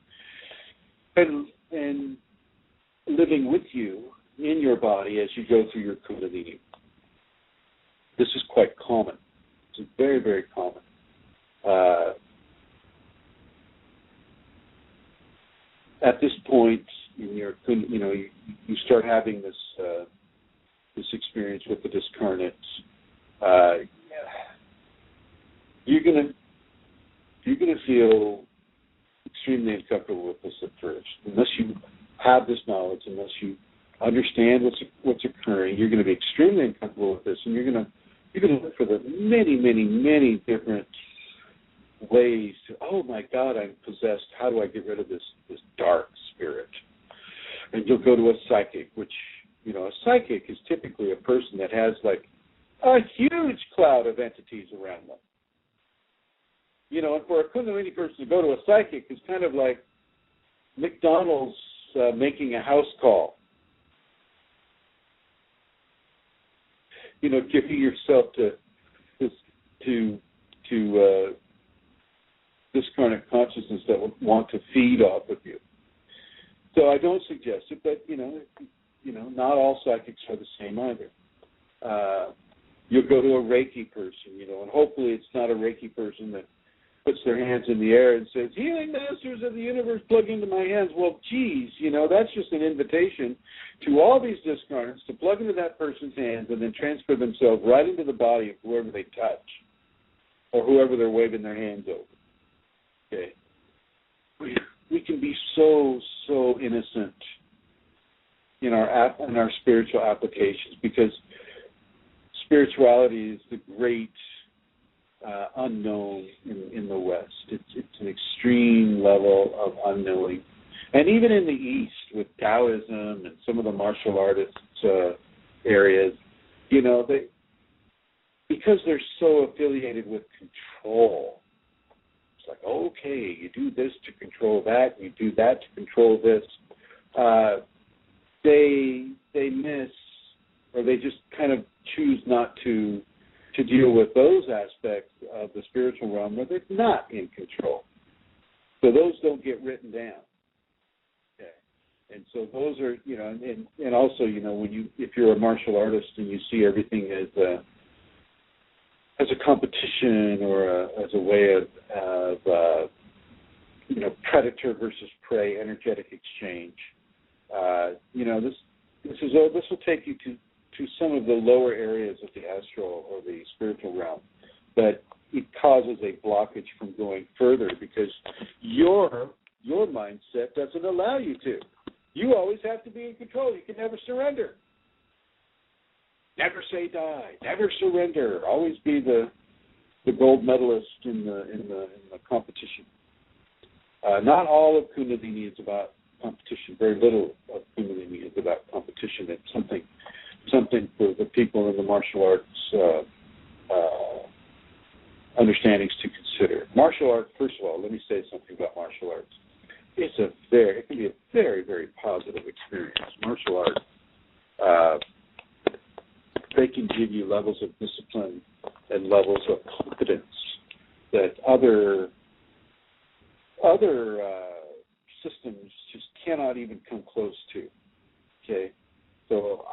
[SPEAKER 6] and living with you in your body as you go through your Kundalini. This is quite common. It's very, very common. At this point in your, you start having this experience with the discarnates. You're gonna feel extremely uncomfortable with this at first, unless you have this knowledge, unless you understand what's occurring. You're going to be extremely uncomfortable with this, and you're going to look for the many, many, many different ways to, oh my God, I'm possessed. How do I get rid of this dark spirit? And you'll go to a psychic, which, a psychic is typically a person that has like a huge cloud of entities around them. And for a Kundalini person to go to a psychic is kind of like McDonald's making a house call. Giving yourself to discarnate consciousness that will want to feed off of you. So I don't suggest it, but not all psychics are the same either. You'll go to a Reiki person, and hopefully it's not a Reiki person that puts their hands in the air and says, healing masters of the universe, plug into my hands. Well, geez, that's just an invitation to all these discarnates to plug into that person's hands and then transfer themselves right into the body of whoever they touch or whoever they're waving their hands over. Okay. be so innocent in our spiritual applications, because spirituality is the great unknown in the West. It's an extreme level of unknowing. And even in the East, with Taoism and some of the martial artists areas, because they're so affiliated with control, it's like, okay, you do this to control that, you do that to control this. They miss, or they just kind of choose not to deal with those aspects of the spiritual realm where they're not in control. So those don't get written down. Okay. And so those are, and also, if you're a martial artist and you see everything as a competition or as a way of predator versus prey, energetic exchange, this will take you to some of the lower areas of the astral or the spiritual realm, but it causes a blockage from going further because your mindset doesn't allow you to. You always have to be in control. You can never surrender. Never say die. Never surrender. Always be the gold medalist in the competition. Not all of Kundalini is about competition. Very little of Kundalini is about competition. It's something for the people in the martial arts understandings to consider. Martial arts, first of all, let me say something about martial arts. It can be a very, very positive experience. Martial arts, they can give you levels of discipline and levels of confidence that other systems just cannot even come close to. Okay, so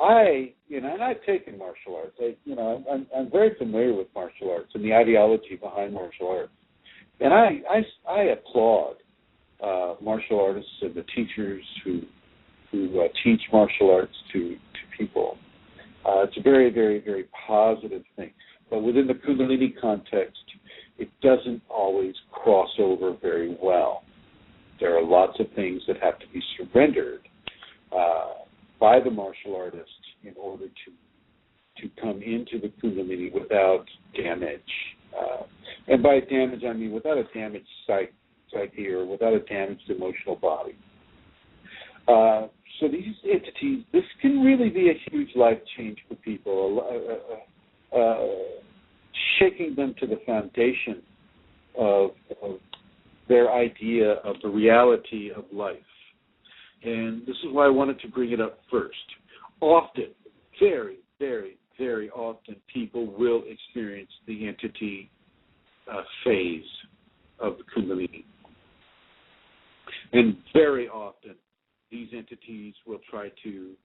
[SPEAKER 6] and I've taken martial arts. I'm very familiar with martial arts and the ideology behind martial arts, and I applaud martial artists and the teachers who teach martial arts to people. It's a very, very, very positive thing. But within the Kundalini context, it doesn't always cross over very well. There are lots of things that have to be surrendered by the martial artist in order to come into the Kundalini without damage. And by damage, I mean without a damaged psyche or without a damaged emotional body. So these entities, this can really be a huge life change for people, shaking them to the foundation of their idea of the reality of life. And this is why I wanted to bring it up first. Often, very, very, very often, people will experience the entity phase of the Kundalini. And very often, these entities will try to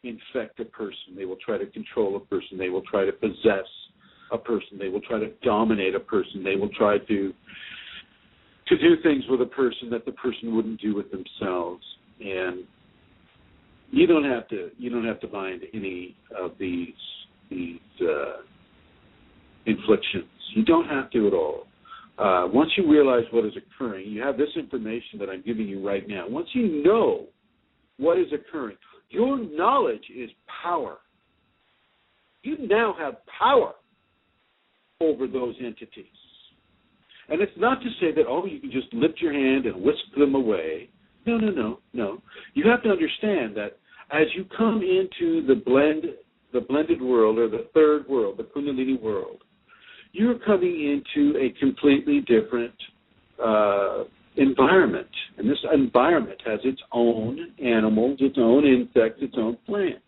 [SPEAKER 6] infect a person. They will try to control a person. They will try to possess a person. They will try to dominate a person. They will try to do things with a person that the person wouldn't do with themselves. And you don't have to mind any of these inflictions. You don't have to at all. Once you realize what is occurring, you have this information that I'm giving you right now. Once you know what is occurring, your knowledge is power. You now have power over those entities. And it's not to say that, you can just lift your hand and whisk them away. No. You have to understand that as you come into the blended world, or the third world, the Kundalini world, you're coming into a completely different environment. And this environment has its own animals, its own insects, its own plants.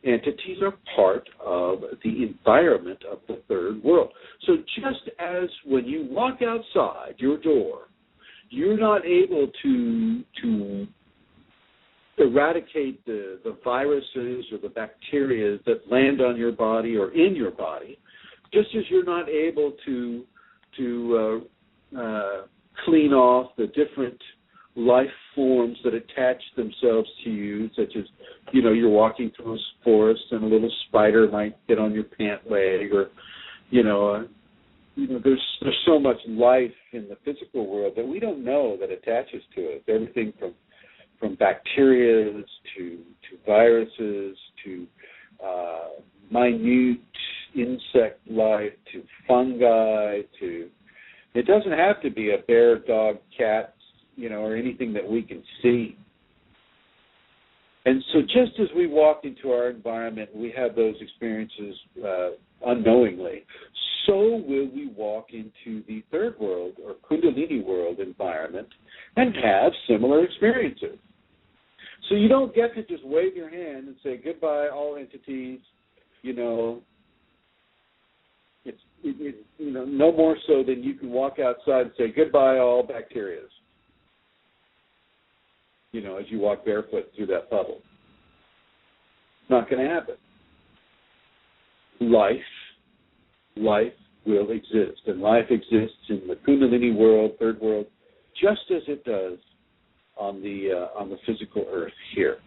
[SPEAKER 6] Entities are part of the environment of the third world. So just as when you walk outside your door, you're not able to eradicate the viruses or the bacteria that land on your body or in your body, just as you're not able to clean off the different life forms that attach themselves to you, such as, you're walking through a forest and a little spider might get on your pant leg, or, there's so much life in the physical world that we don't know that attaches to it. Everything from bacteria to viruses to minute insect life to fungi to. It doesn't have to be a bear, dog, cat, or anything that we can see. And so just as we walk into our environment, we have those experiences unknowingly, so will we walk into the third world or Kundalini world environment and have similar experiences. So you don't get to just wave your hand and say, goodbye, all entities, no more so than you can walk outside and say, goodbye, all bacterias, as you walk barefoot through that puddle. Not going to happen. Life will exist, and life exists in the Kundalini world, third world, just as it does on the physical earth here,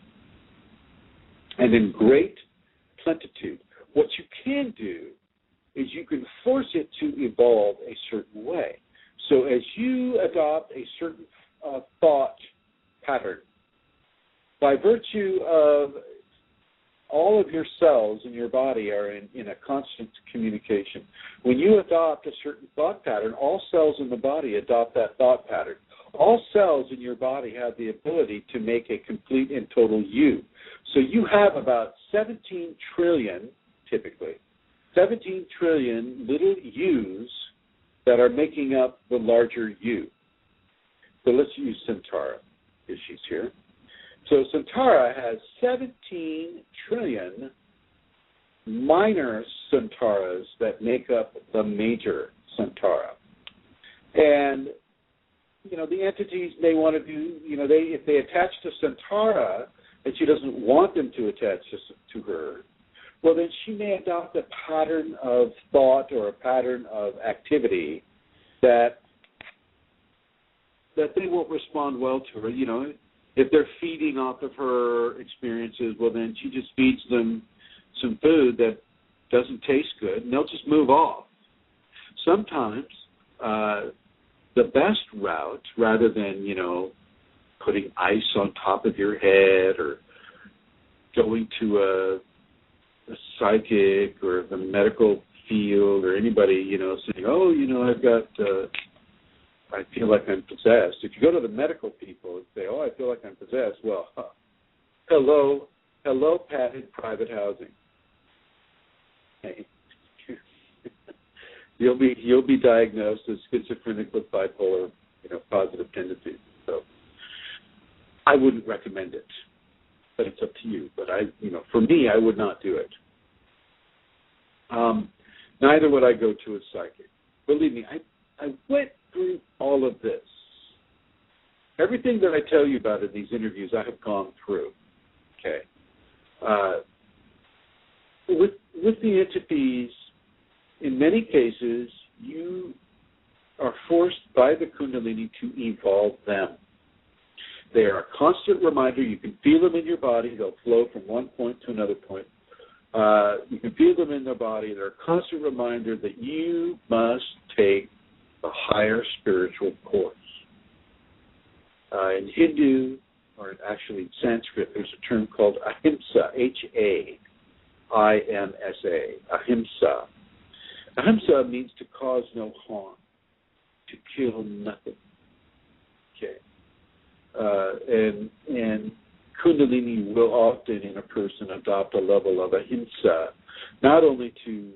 [SPEAKER 6] and in great plenitude. What you can do is you can force it to evolve a certain way. So as you adopt a certain thought pattern, by virtue of all of your cells in your body are in a constant communication. When you adopt a certain thought pattern, all cells in the body adopt that thought pattern. All cells in your body have the ability to make a complete and total you. So you have about 17 trillion, typically, 17 trillion little yous that are making up the larger you. So let's use Centaura, if she's here. So Centaura has 17 trillion minor Centauras that make up the major Centaura. And, the entities may want to do, if they attach to Centaura and she doesn't want them to attach to her, well, then she may adopt a pattern of thought or a pattern of activity that they won't respond well to her, If they're feeding off of her experiences, well, then she just feeds them some food that doesn't taste good, and they'll just move off. Sometimes the best route, rather than, putting ice on top of your head or going to a psychic or the medical field or anybody, saying, I've got... I feel like I'm possessed. If you go to the medical people and say, I feel like I'm possessed, well, hello, padded private housing. Hey. You'll be diagnosed as schizophrenic with bipolar, positive tendencies. So I wouldn't recommend it, but it's up to you. But for me, I would not do it. Neither would I go to a psychic. Believe me, I went through all of this. Everything that I tell you about in these interviews, I have gone through. Okay. With the entities, in many cases, you are forced by the Kundalini to evolve them. They are a constant reminder. You can feel them in your body. They'll flow from one point to another point. You can feel them in their body. They're a constant reminder that you must take a higher spiritual course. In Hindu, or actually in Sanskrit, there's a term called ahimsa, H-A-I-M-S-A, ahimsa. Ahimsa means to cause no harm, to kill nothing. Okay. And Kundalini will often in a person adopt a level of ahimsa, not only to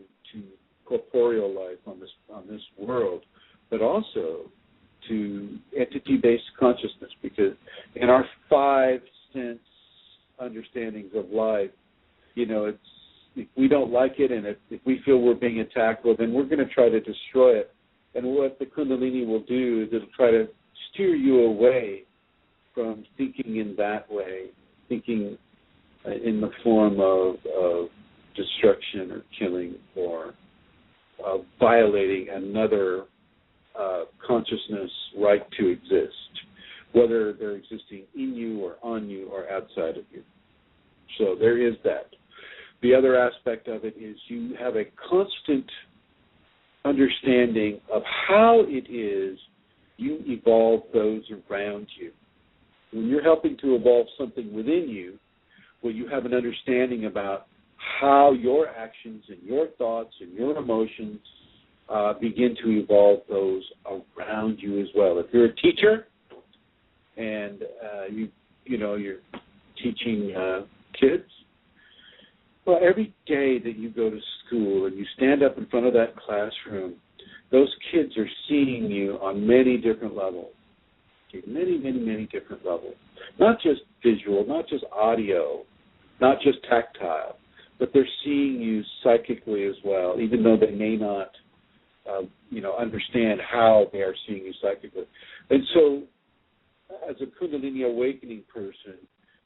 [SPEAKER 6] corporeal life on this world, but also to entity-based consciousness, because in our 5 sense understandings of life, it's if we don't like it and if we feel we're being attacked, well, then we're going to try to destroy it. And what the Kundalini will do is it'll try to steer you away from thinking in that way, thinking in the form of destruction or killing or violating another consciousness right to exist, whether they're existing in you or on you or outside of you. So there is that. The other aspect of it is you have a constant understanding of how it is you evolve those around you. When you're helping to evolve something within you, well, you have an understanding about how your actions and your thoughts and your emotions begin to evolve those around you as well. If you're a teacher and you're teaching kids, well, every day that you go to school and you stand up in front of that classroom, those kids are seeing you on many different levels. Many, many, many different levels. Not just visual, not just audio, not just tactile, but they're seeing you psychically as well, even though they may not, understand how they are seeing you psychically. And so, as a Kundalini awakening person,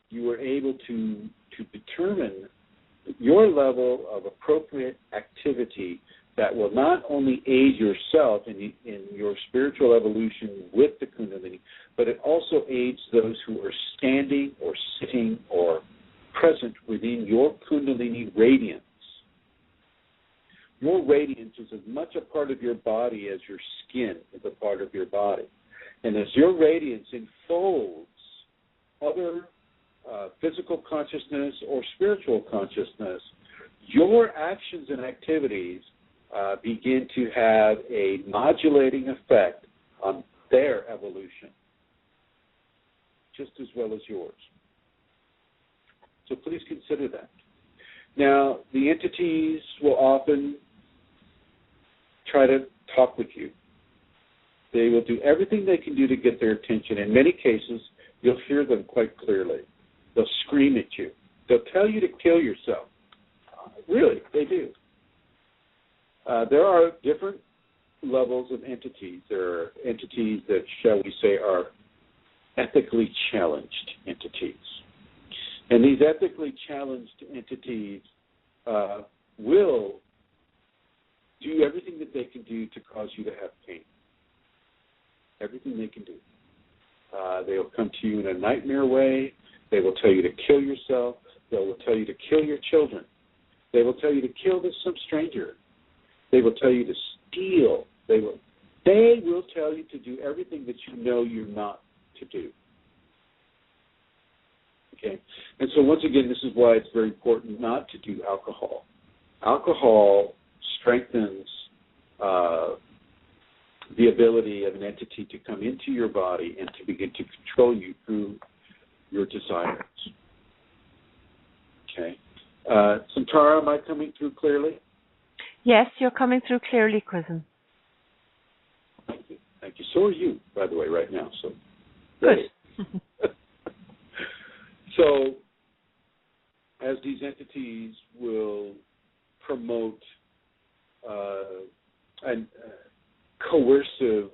[SPEAKER 6] you are able to determine your level of appropriate activity that will not only aid yourself in your spiritual evolution with the Kundalini, but it also aids those who are standing or sitting or present within your Kundalini radiance. Your radiance is as much a part of your body as your skin is a part of your body. And as your radiance enfolds other physical consciousness or spiritual consciousness, your actions and activities begin to have a modulating effect on their evolution, just as well as yours. So please consider that. Now, the entities will often try to talk with you. They will do everything they can do to get their attention. In many cases, you'll hear them quite clearly. They'll scream at you. They'll tell you to kill yourself. Really, they do. There are different levels of entities. There are entities that, shall we say, are ethically challenged entities. And these ethically challenged entities will do everything that they can do to cause you to have pain. Everything they can do. They will come to you in a nightmare way. They will tell you to kill yourself. They will tell you to kill your children. They will tell you to kill some stranger. They will tell you to steal. They will tell you to do everything that you know you're not to do. Okay? And so once again, this is why it's very important not to do alcohol. Alcohol strengthens the ability of an entity to come into your body and to begin to control you through your desires. Okay. Santara, am I coming through clearly?
[SPEAKER 5] Yes, you're coming through clearly, Chrism.
[SPEAKER 6] Thank you. Thank you. So are you, by the way, right now. So
[SPEAKER 5] good.
[SPEAKER 6] So, as these entities will promote coercive,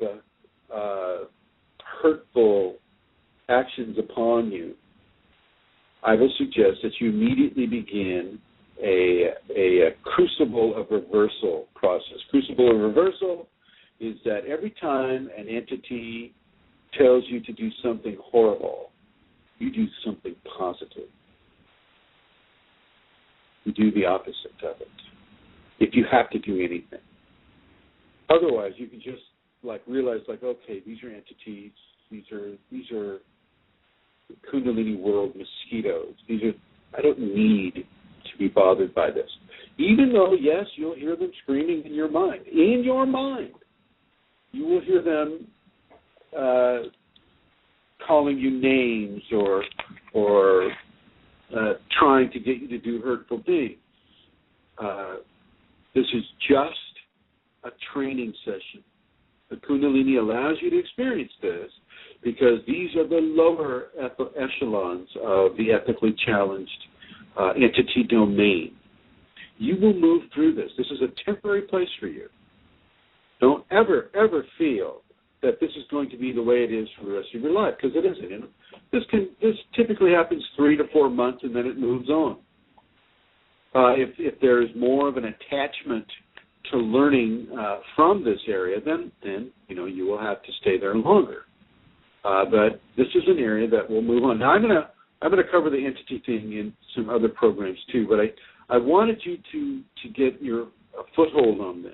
[SPEAKER 6] hurtful actions upon you, I will suggest that you immediately begin a crucible of reversal process. Crucible of reversal is that every time an entity tells you to do something horrible, you do something positive. You do the opposite of it, if you have to do anything. Otherwise, you can just realize okay, these are entities. These are Kundalini world mosquitoes. I don't need to be bothered by this. Even though, yes, you'll hear them screaming in your mind. In your mind, you will hear them calling you names or trying to get you to do hurtful things. This is just a training session. The Kundalini allows you to experience this because these are the lower echelons of the ethically challenged entity domain. You will move through this. This is a temporary place for you. Don't ever feel that this is going to be the way it is for the rest of your life, because it isn't. This typically happens 3 to 4 months, and then it moves on. If there is more of an attachment to learning from this area, then you will have to stay there longer. But this is an area that will move on. Now I'm going to cover the entity thing in some other programs too, but I wanted you to get a foothold on this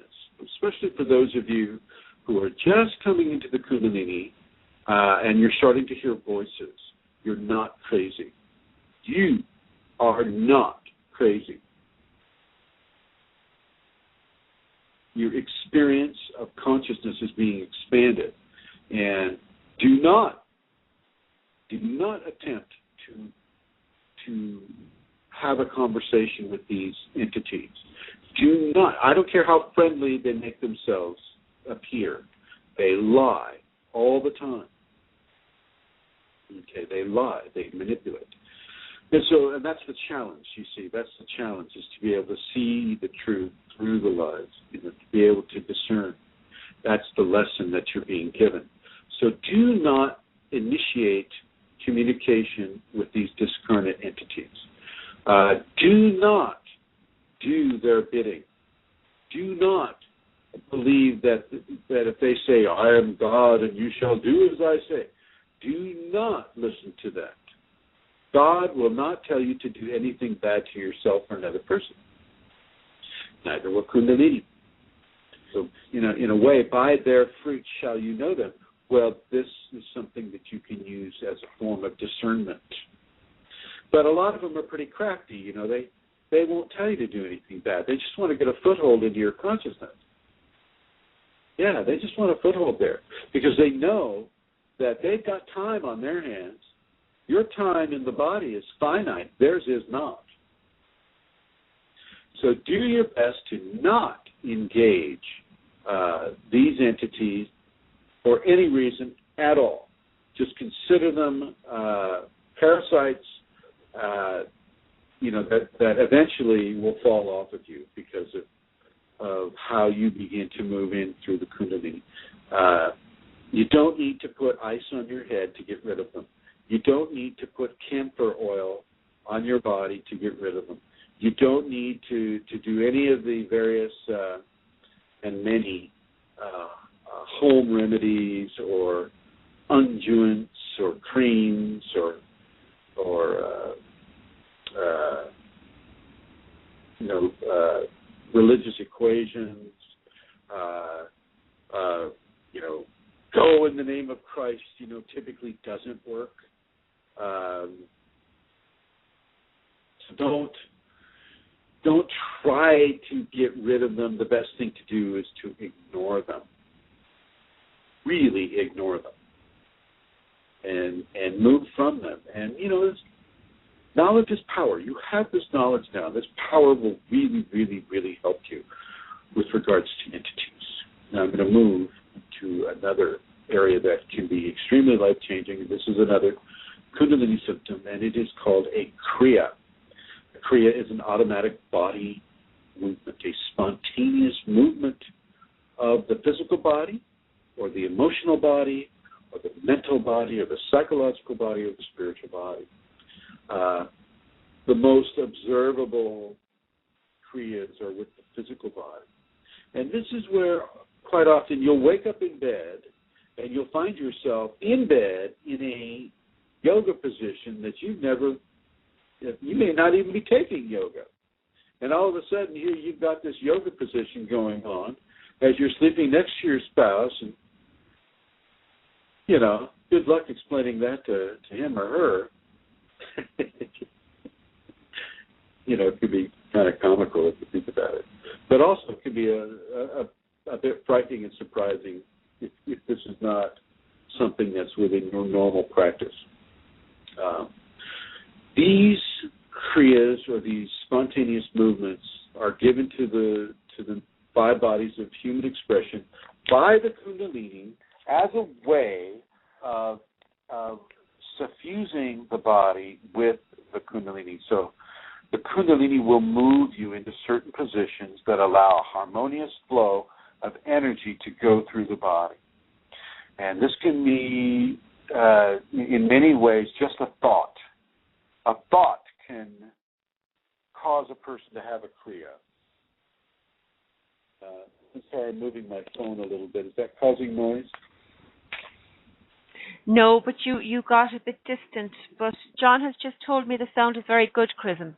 [SPEAKER 6] especially for those of you who are just coming into the Kundalini and you're starting to hear voices. You're not crazy. You are not crazy. Your experience of consciousness is being expanded. And do not attempt to have a conversation with these entities. Do not. I don't care how friendly they make themselves appear. They lie all the time. Okay, they lie. They manipulate. And that's the challenge, you see. That's the challenge, is to be able to see the truth through the lies, to be able to discern. That's the lesson that you're being given. So do not initiate communication with these discarnate entities. Do not do their bidding. Do not believe that if they say, I am God and you shall do as I say. Do not listen to that. God will not tell you to do anything bad to yourself or another person. Neither will Kundalini. So, in a way, by their fruit shall you know them. Well, this is something that you can use as a form of discernment. But a lot of them are pretty crafty. They won't tell you to do anything bad. They just want to get a foothold into your consciousness. Yeah, they just want a foothold there because they know that they've got time on their hands. Your time in the body is finite. Theirs is not. So do your best to not engage these entities for any reason at all. Just consider them parasites, that eventually will fall off of you because of how you begin to move in through the Kundalini. You don't need to put ice on your head to get rid of them. You don't need to put camphor oil on your body to get rid of them. You don't need to do any of the various and many home remedies or unguents or creams or religious equations. Go in the name of Christ. Typically doesn't work. So don't try to get rid of them. The best thing to do is to ignore them. Really ignore them. And move from them. And, knowledge is power. You have this knowledge now. This power will really, really, really help you with regards to entities. Now I'm going to move to another area that can be extremely life-changing. This is another Kundalini symptom, and it is called a Kriya. A Kriya is an automatic body movement, a spontaneous movement of the physical body or the emotional body or the mental body or the psychological body or the spiritual body. The most observable Kriyas are with the physical body. And this is where quite often you'll wake up in bed and you'll find yourself in bed in a yoga position that you may not even be taking yoga. And all of a sudden here you've got this yoga position going on as you're sleeping next to your spouse, and good luck explaining that to him or her. It could be kind of comical if you think about it. But also it could be a bit frightening and surprising if this is not something that's within your normal practice. These kriyas or these spontaneous movements are given to the five bodies of human expression by the Kundalini as a way of suffusing the body with the Kundalini. So the Kundalini will move you into certain positions that allow a harmonious flow of energy to go through the body. And this can be, in many ways, just a thought. A thought can cause a person to have a Kriya. I'm sorry, I'm moving my phone a little bit. Is that causing noise?
[SPEAKER 5] No, but you got a bit distant. But John has just told me the sound is very good, Chrism.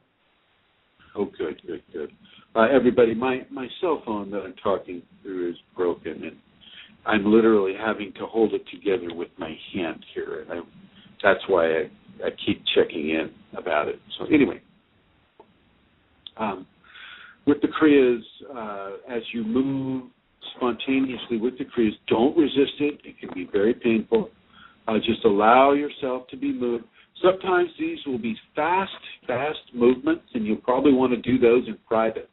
[SPEAKER 6] Oh, good. Everybody, my cell phone that I'm talking through is broken, and I'm literally having to hold it together with my hand here, and that's why I keep checking in about it. So anyway, with the Kriyas, as you move spontaneously with the Kriyas, don't resist it. It can be very painful. Just allow yourself to be moved. Sometimes these will be fast movements, and you'll probably want to do those in private.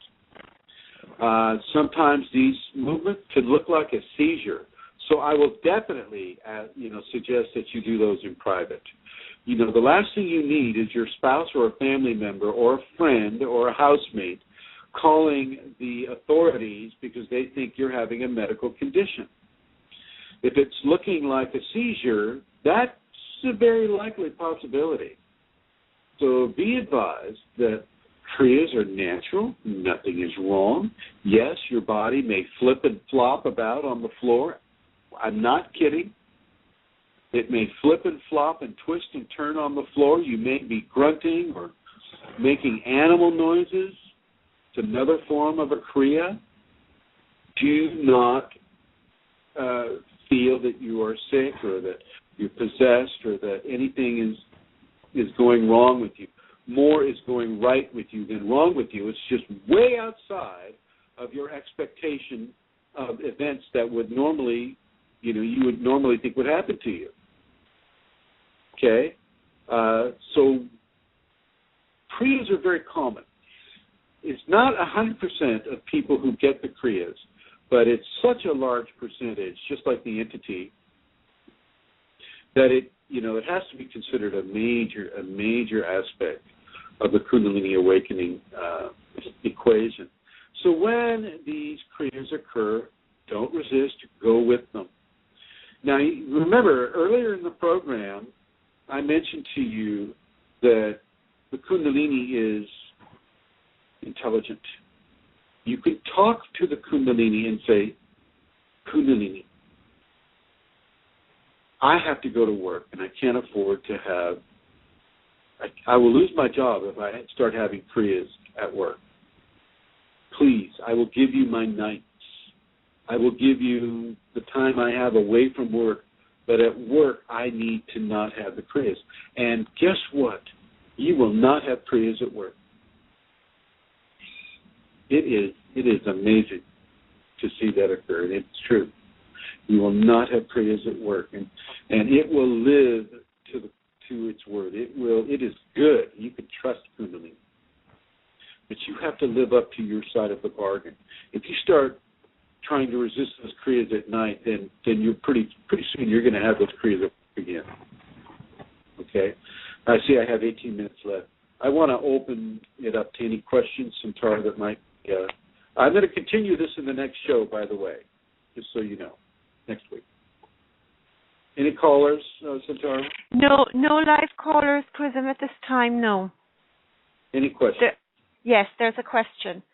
[SPEAKER 6] Sometimes these movements can look like a seizure. So I will definitely, suggest that you do those in private. The last thing you need is your spouse or a family member or a friend or a housemate calling the authorities because they think you're having a medical condition. If it's looking like a seizure, that's a very likely possibility. So be advised that Kriyas are natural. Nothing is wrong. Yes, your body may flip and flop about on the floor. I'm not kidding. It may flip and flop and twist and turn on the floor. You may be grunting or making animal noises. It's another form of a Kriya. Do not feel that you are sick or that you're possessed or that anything is going wrong with you. More is going right with you than wrong with you. It's just way outside of your expectation of events that would normally, you would normally think would happen to you. Okay? So Kriyas are very common. It's not 100% of people who get the Kriyas, but it's such a large percentage, just like the entity, that it has to be considered a major aspect of the Kundalini awakening equation. So when these Kriyas occur, don't resist, go with them. Now, remember, earlier in the program, I mentioned to you that the Kundalini is intelligent. You can talk to the Kundalini and say, Kundalini, I have to go to work, and I can't afford to have, I will lose my job if I start having Kriyas at work. Please, I will give you my nights. I will give you the time I have away from work, but at work I need to not have the Kriyas. And guess what? You will not have Kriyas at work. It is amazing to see that occur, and it's true. You will not have Kriyas at work, and it will live to its word. It is good. You can trust Kundalini. But you have to live up to your side of the bargain. If you start trying to resist those Kriyas at night, then you're pretty soon you're going to have those Kriyas again. Okay? I see I have 18 minutes left. I want to open it up to any questions, Santara, that might I'm going to continue this in the next show, by the way, just so you know, next week. Any callers, Santara?
[SPEAKER 5] No live callers, Chrism, at this time, no.
[SPEAKER 6] Any questions?
[SPEAKER 5] Yes, there's a question.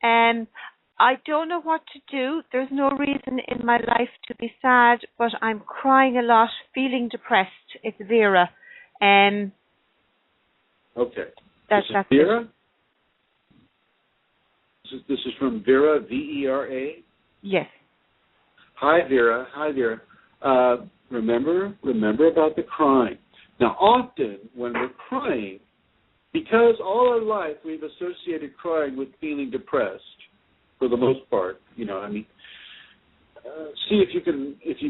[SPEAKER 5] I don't know what to do. There's no reason in my life to be sad, but I'm crying a lot, feeling depressed. It's Vera.
[SPEAKER 6] Okay.
[SPEAKER 5] That's
[SPEAKER 6] Vera? This is from Vera, V-E-R-A?
[SPEAKER 5] Yes.
[SPEAKER 6] Hi, Vera. Remember about the crying. Now, often when we're crying, because all our life we've associated crying with feeling depressed, for the most part, see if you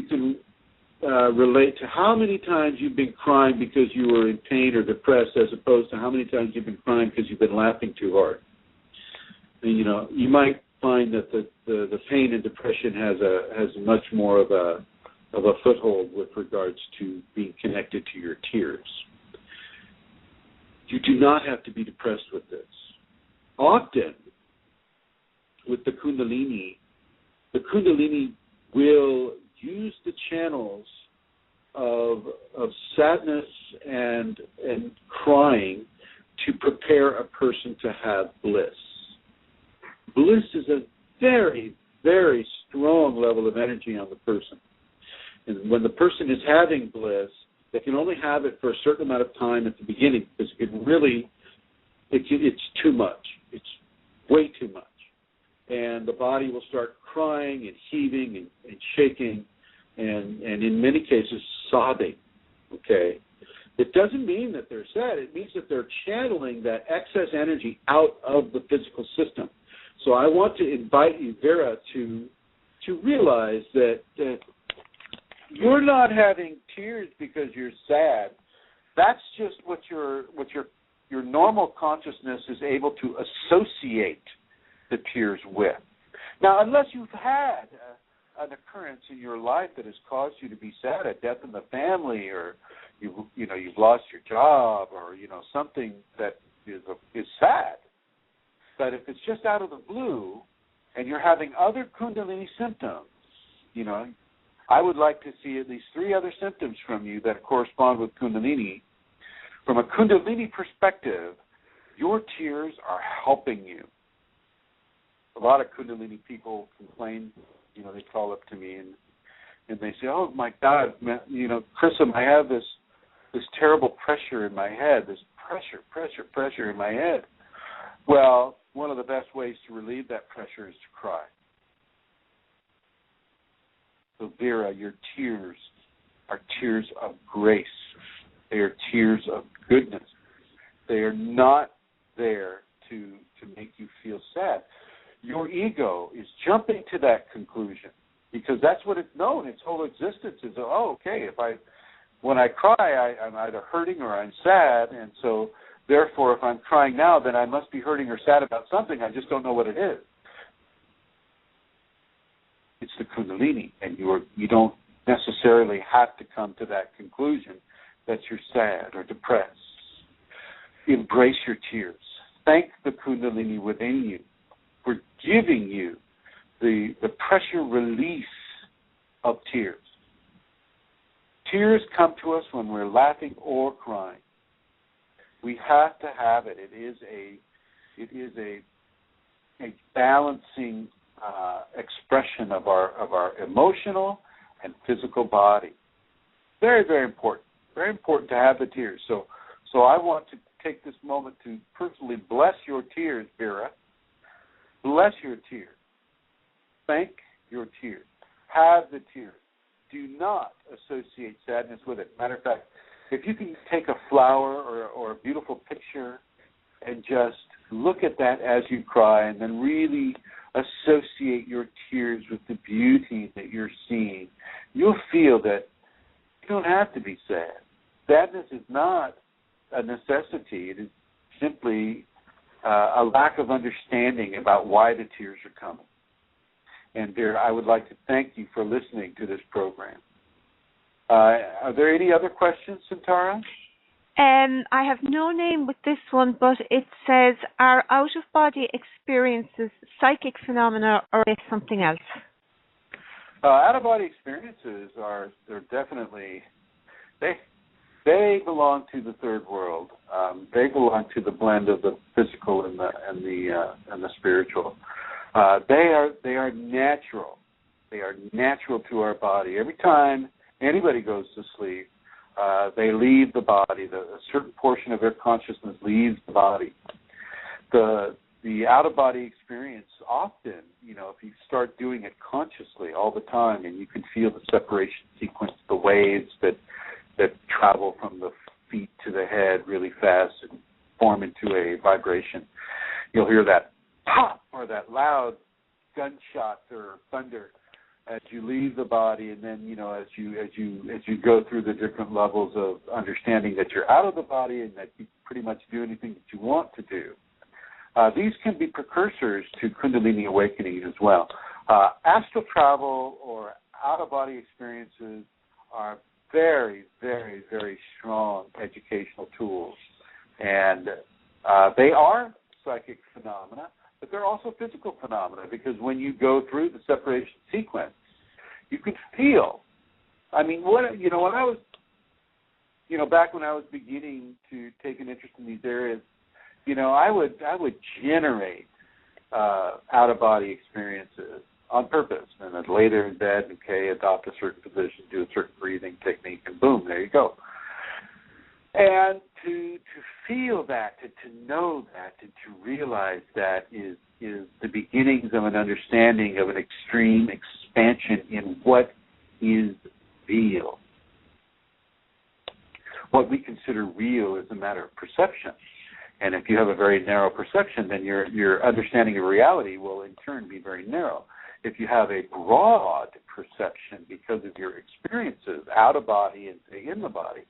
[SPEAKER 6] can relate to how many times you've been crying because you were in pain or depressed, as opposed to how many times you've been crying because you've been laughing too hard. And, you might find that the pain and depression has much more of a foothold with regards to being connected to your tears. You do not have to be depressed with this. Often, with the Kundalini will use the channels of sadness and crying to prepare a person to have bliss. Bliss is a very, very strong level of energy on the person. And when the person is having bliss, they can only have it for a certain amount of time at the beginning because it's too much. it's way too much. And the body will start crying and heaving and shaking and in many cases sobbing, okay? It doesn't mean that they're sad. It means that they're channeling that excess energy out of the physical system. So I want to invite you, Vera, to realize that you're not having tears because you're sad. That's just what your normal consciousness is able to associate the tears with. Now, unless you've had an occurrence in your life that has caused you to be sad, a death in the family, or you've lost your job, or something that is sad. But if it's just out of the blue, and you're having other Kundalini symptoms, I would like to see at least 3 other symptoms from you that correspond with Kundalini. From a Kundalini perspective, your tears are helping you. A lot of Kundalini people complain, they call up to me and they say, oh, my God, Chrism, I have this terrible pressure in my head, this pressure in my head. Well, one of the best ways to relieve that pressure is to cry. So, Vera, your tears are tears of grace. They are tears of goodness. They are not there to make you feel sad. Your ego is jumping to that conclusion because that's what it's known. Its whole existence is, okay, when I cry, I'm either hurting or I'm sad, and so therefore, if I'm crying now, then I must be hurting or sad about something. I just don't know what it is. It's the Kundalini, and you don't necessarily have to come to that conclusion that you're sad or depressed. Embrace your tears. Thank the Kundalini within you for giving you the pressure release of tears. Tears come to us when we're laughing or crying. We have to have it. It is a balancing expression of our emotional and physical body. Very, very important. Very important to have the tears. So I want to take this moment to personally bless your tears, Vera. Bless your tears. Thank your tears. Have the tears. Do not associate sadness with it. Matter of fact, if you can take a flower or a beautiful picture and just look at that as you cry and then really associate your tears with the beauty that you're seeing, you'll feel that you don't have to be sad. Sadness is not a necessity. It is simply a lack of understanding about why the tears are coming. And, Vera, I would like to thank you for listening to this program. Are there any other questions, Santara?
[SPEAKER 5] I have no name with this one, but it says, are out-of-body experiences psychic phenomena or is something else?
[SPEAKER 6] Out-of-body experiences they're definitely, they belong to the third world. They belong to the blend of the physical and the spiritual. They are natural. They are natural to our body. Every time anybody goes to sleep, they leave the body. A certain portion of their consciousness leaves the body. The out-of-body experience often, if you start doing it consciously all the time, and you can feel the separation sequence, the waves that travel from the feet to the head really fast and form into a vibration. You'll hear that pop or that loud gunshot or thunder as you leave the body, and then as you go through the different levels of understanding that you're out of the body and that you pretty much do anything that you want to do. These can be precursors to Kundalini awakening as well. Astral travel or out-of-body experiences are very, very, very strong educational tools, and they are psychic phenomena, but they're also physical phenomena, because when you go through the separation sequence, you can feel. I mean, when I was, back when I was beginning to take an interest in these areas, I would generate out-of-body experiences on purpose, and then later in bed, adopt a certain position, do a certain breathing technique, and boom, there you go. And to feel that, to to know that and to realize that is the beginnings of an understanding of an extreme expansion in what is real. What we consider real is a matter of perception. And if you have a very narrow perception, then your understanding of reality will in turn be very narrow. If you have a broad perception because of your experiences out of body and say in the body,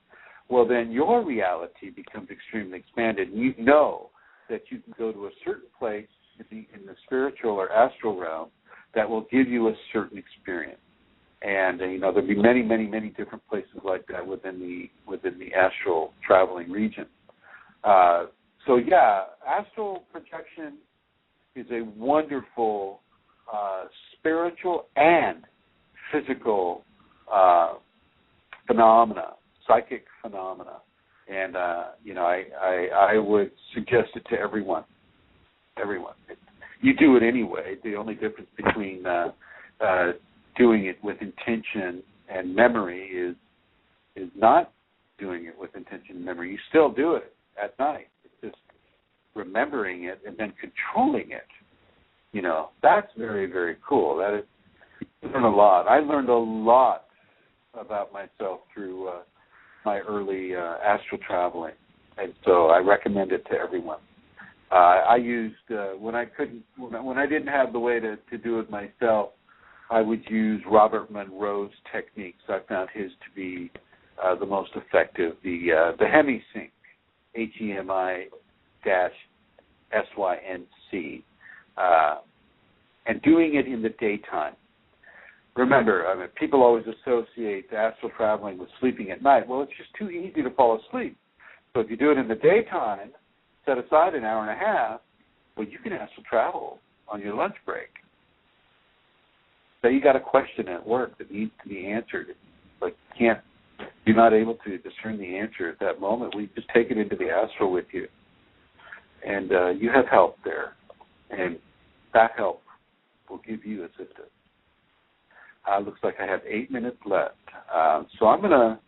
[SPEAKER 6] well, then your reality becomes extremely expanded. And you know that you can go to a certain place in the spiritual or astral realm that will give you a certain experience. And there'll be many, many, many different places like that within the astral traveling region. So astral projection is a wonderful spiritual and physical phenomena, psychic phenomena, and I would suggest it to everyone. Everyone, you do it anyway. The only difference between doing it with intention and memory is not doing it with intention and memory. You still do it at night. It's just remembering it and then controlling it. That's very, very cool. That is, you learn a lot. I learned a lot about myself through my early astral traveling, and so I recommend it to everyone. I used when I didn't have the way to do it myself, I would use Robert Monroe's techniques. I found his to be the most effective. The Hemi-Sync, HEMI-SYNC, and doing it in the daytime. Remember, people always associate astral traveling with sleeping at night. Well, it's just too easy to fall asleep. So if you do it in the daytime, set aside an hour and a half, well, you can astral travel on your lunch break. So you got a question at work that needs to be answered, but you're not able to discern the answer at that moment. We just take it into the astral with you, and you have help there, and that help will give you assistance. Looks like I have 8 minutes left, so I'm gonna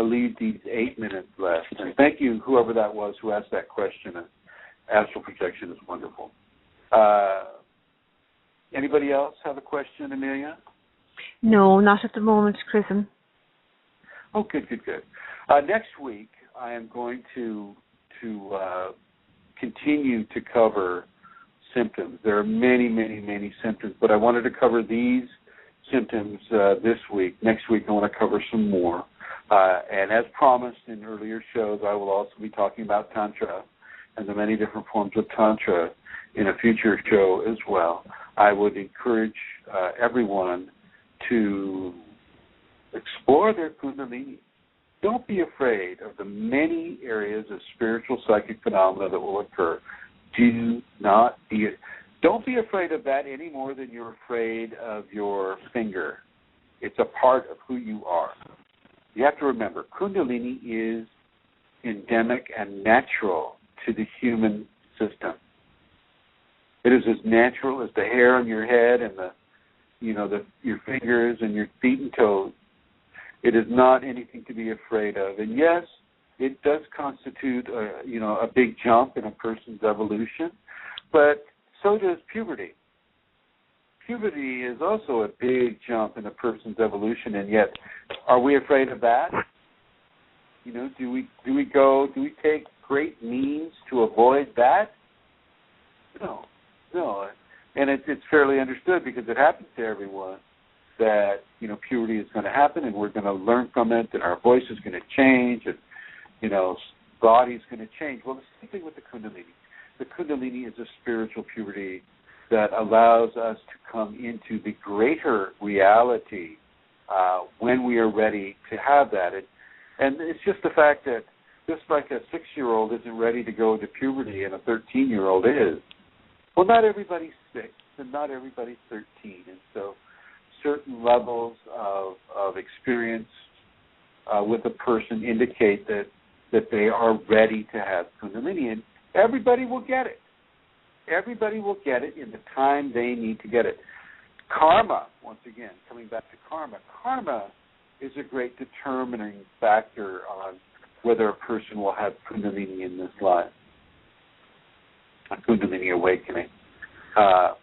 [SPEAKER 6] leave these 8 minutes left. And thank you, whoever that was who asked that question. Astral projection is wonderful. Anybody else have a question, Amelia?
[SPEAKER 5] No, not at the moment, Chrism.
[SPEAKER 6] Oh, good. Next week, I am going to continue to cover symptoms. There are many, many, many symptoms, but I wanted to cover these symptoms this week. Next week, I want to cover some more. And as promised in earlier shows, I will also be talking about Tantra and the many different forms of Tantra in a future show as well. I would encourage everyone to explore their Kundalini. Don't be afraid of the many areas of spiritual psychic phenomena that will occur. Don't be afraid of that any more than you're afraid of your finger. It's a part of who you are. You have to remember, Kundalini is endemic and natural to the human system. It is as natural as the hair on your head and your fingers and your feet and toes. It is not anything to be afraid of. And yes, it does constitute a big jump in a person's evolution, but so does puberty. Puberty is also a big jump in a person's evolution, and yet, are we afraid of that? Do we take great means to avoid that? No. And it's fairly understood because it happens to everyone that, puberty is going to happen and we're going to learn from it and our voice is going to change and, body's going to change. Well, the same thing with the Kundalini. The Kundalini is a spiritual puberty that allows us to come into the greater reality when we are ready to have that. And it's just the fact that just like a 6-year-old isn't ready to go into puberty and a 13-year-old is, well, not everybody's 6 and not everybody's 13. And so certain levels of experience with a person indicate that they are ready to have Kundalini. And everybody will get it. Everybody will get it in the time they need to get it. Karma, once again, coming back to karma. Karma is a great determining factor on whether a person will have Kundalini in this life. a Kundalini awakening. I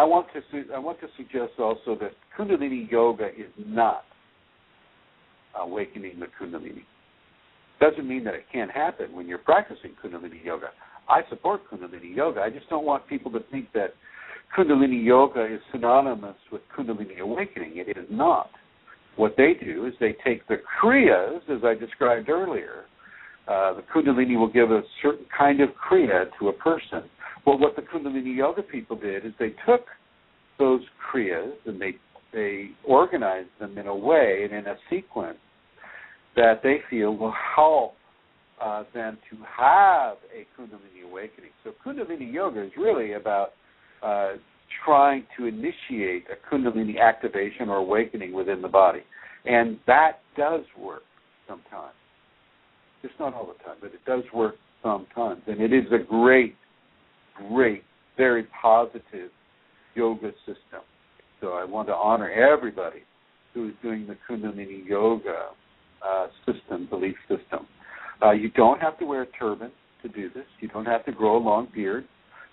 [SPEAKER 6] want to suggest also that Kundalini yoga is not awakening the Kundalini. Doesn't mean that it can't happen when you're practicing Kundalini yoga. I support Kundalini yoga. I just don't want people to think that Kundalini yoga is synonymous with Kundalini awakening. It is not. What they do is they take the Kriyas, as I described earlier. The Kundalini will give a certain kind of Kriya to a person. Well, what the Kundalini yoga people did is they took those Kriyas and they organized them in a way and in a sequence that they feel will help them to have a Kundalini awakening. So Kundalini yoga is really about trying to initiate a Kundalini activation or awakening within the body. And that does work sometimes. It's not all the time, but it does work sometimes. And it is a great, very positive yoga system. So I want to honor everybody who is doing the Kundalini yoga belief system. You don't have to wear a turban to do this. You don't have to grow a long beard.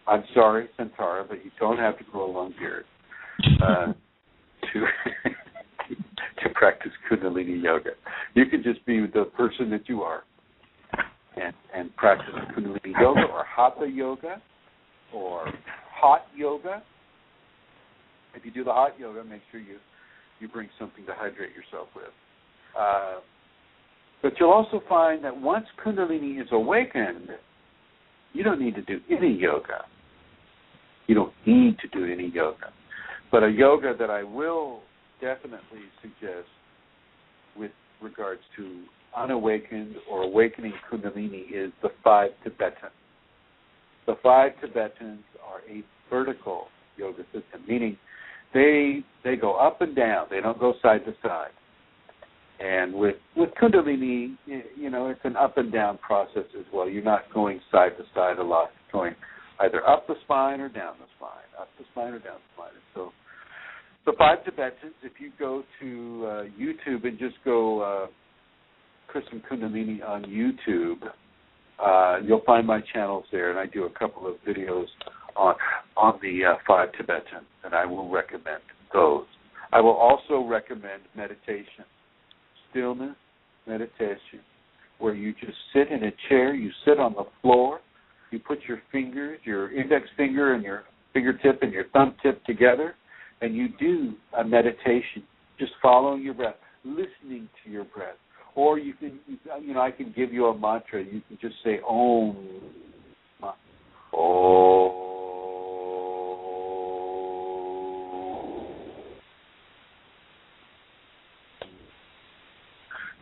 [SPEAKER 6] I'm sorry, Santara, but you don't have to grow a long beard to practice Kundalini yoga. You can just be the person that you are and practice Kundalini yoga or Hatha yoga or hot yoga. If you do the hot yoga, make sure you bring something to hydrate yourself with. But you'll also find that once Kundalini is awakened, you don't need to do any yoga. You don't need to do any yoga. But a yoga that I will definitely suggest with regards to unawakened or awakening Kundalini is the 5 Tibetans. The 5 Tibetans are a vertical yoga system, meaning they go up and down. They don't go side to side. And with Kundalini, it's an up and down process as well. You're not going side to side a lot. It's going either up the spine or down the spine, up the spine or down the spine. So the 5 Tibetans, if you go to YouTube and just go Chrism Kundalini on YouTube, you'll find my channels there, and I do a couple of videos on the 5 Tibetans, and I will recommend those. I will also recommend meditation, stillness meditation, where you just sit in a chair, you sit on the floor, you put your fingers, your index finger and your fingertip and your thumb tip together, and you do a meditation, just following your breath, listening to your breath. Or you can, I can give you a mantra. You can just say Om. Om.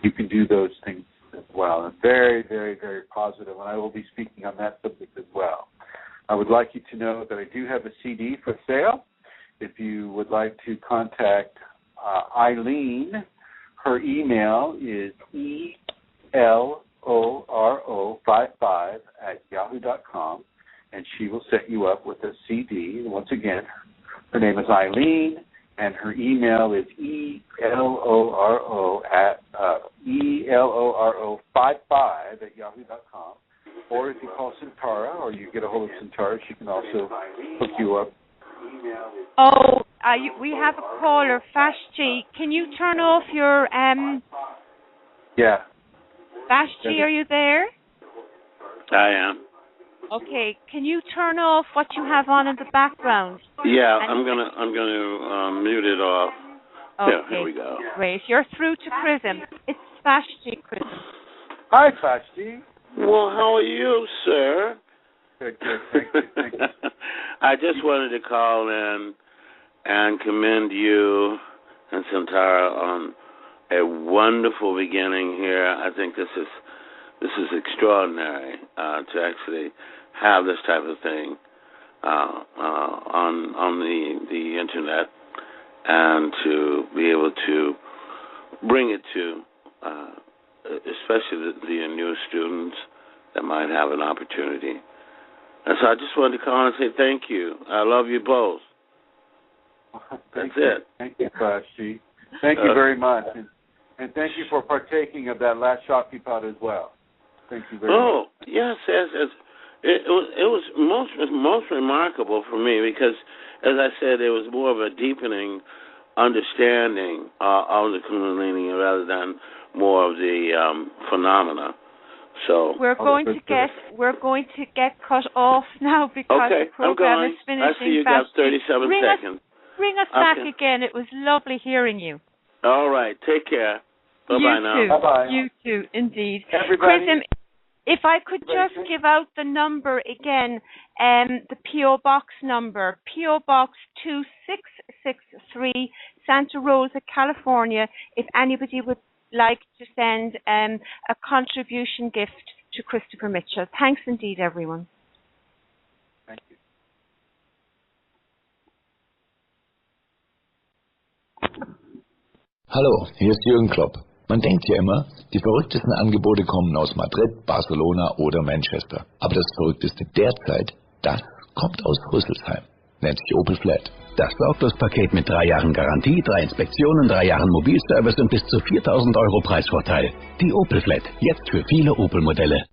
[SPEAKER 6] You can do those things as well. And very, very, very positive. And I will be speaking on that subject as well. I would like you to know that I do have a CD for sale. If you would like to contact Eileen, her email is eloro55@yahoo.com, and she will set you up with a CD. Once again, her name is Eileen, and her email is eloro55@yahoo.com. Or if you call Santara or you get a hold of Santara, she can also hook you up.
[SPEAKER 5] We have a caller, Vashti. Can you turn off your
[SPEAKER 6] Yeah.
[SPEAKER 5] Vashti, are you there?
[SPEAKER 7] I am.
[SPEAKER 5] Okay. Can you turn off what you have on in the background?
[SPEAKER 7] Yeah, I'm gonna mute it off.
[SPEAKER 5] Okay.
[SPEAKER 7] Yeah, here we go.
[SPEAKER 5] Great. You're through to Chrism. It's Vashti, Chrism.
[SPEAKER 6] Hi, Vashti.
[SPEAKER 7] Well, how are you, sir?
[SPEAKER 6] Good. Thank you.
[SPEAKER 7] I just wanted to call in and commend you and Santara on a wonderful beginning here. I think this is extraordinary to actually have this type of thing on the internet, and to be able to bring it to especially the new students that might have an opportunity. And so I just wanted to call and say thank you. I love you both. That's it.
[SPEAKER 6] Thank you, Vashti. Thank you very much. And thank you for partaking of that last Shakti pot as well. Thank you very much.
[SPEAKER 7] Oh, yes. It was most remarkable for me because, as I said, it was more of a deepening understanding of the Kundalini rather than more of the phenomena. So
[SPEAKER 5] we're going to get cut off now because the program is finishing.
[SPEAKER 7] I see you got 37 seconds.
[SPEAKER 5] Bring us back again. It was lovely hearing you.
[SPEAKER 7] All right. Take care. Bye-bye now.
[SPEAKER 6] Bye-bye.
[SPEAKER 5] You too, indeed.
[SPEAKER 6] Everybody.
[SPEAKER 5] Chrism, if I could just give out the number again, the P.O. Box number, P.O. Box 2663, Santa Rosa, California, if anybody would like to send a contribution gift to Christopher Mitchell. Thanks indeed, everyone.
[SPEAKER 6] Thank you.
[SPEAKER 8] Hallo, hier ist Jürgen Klopp. Man denkt ja immer, die verrücktesten Angebote kommen aus Madrid, Barcelona oder Manchester. Aber das Verrückteste derzeit, das kommt aus Rüsselsheim. Nennt sich Opel Flat.
[SPEAKER 3] Das Sorglospaket mit 3 Jahren Garantie, 3 Inspektionen, 3 Jahren Mobilservice und bis zu 4.000 € Preisvorteil. Die Opel Flat, jetzt für viele Opel-Modelle.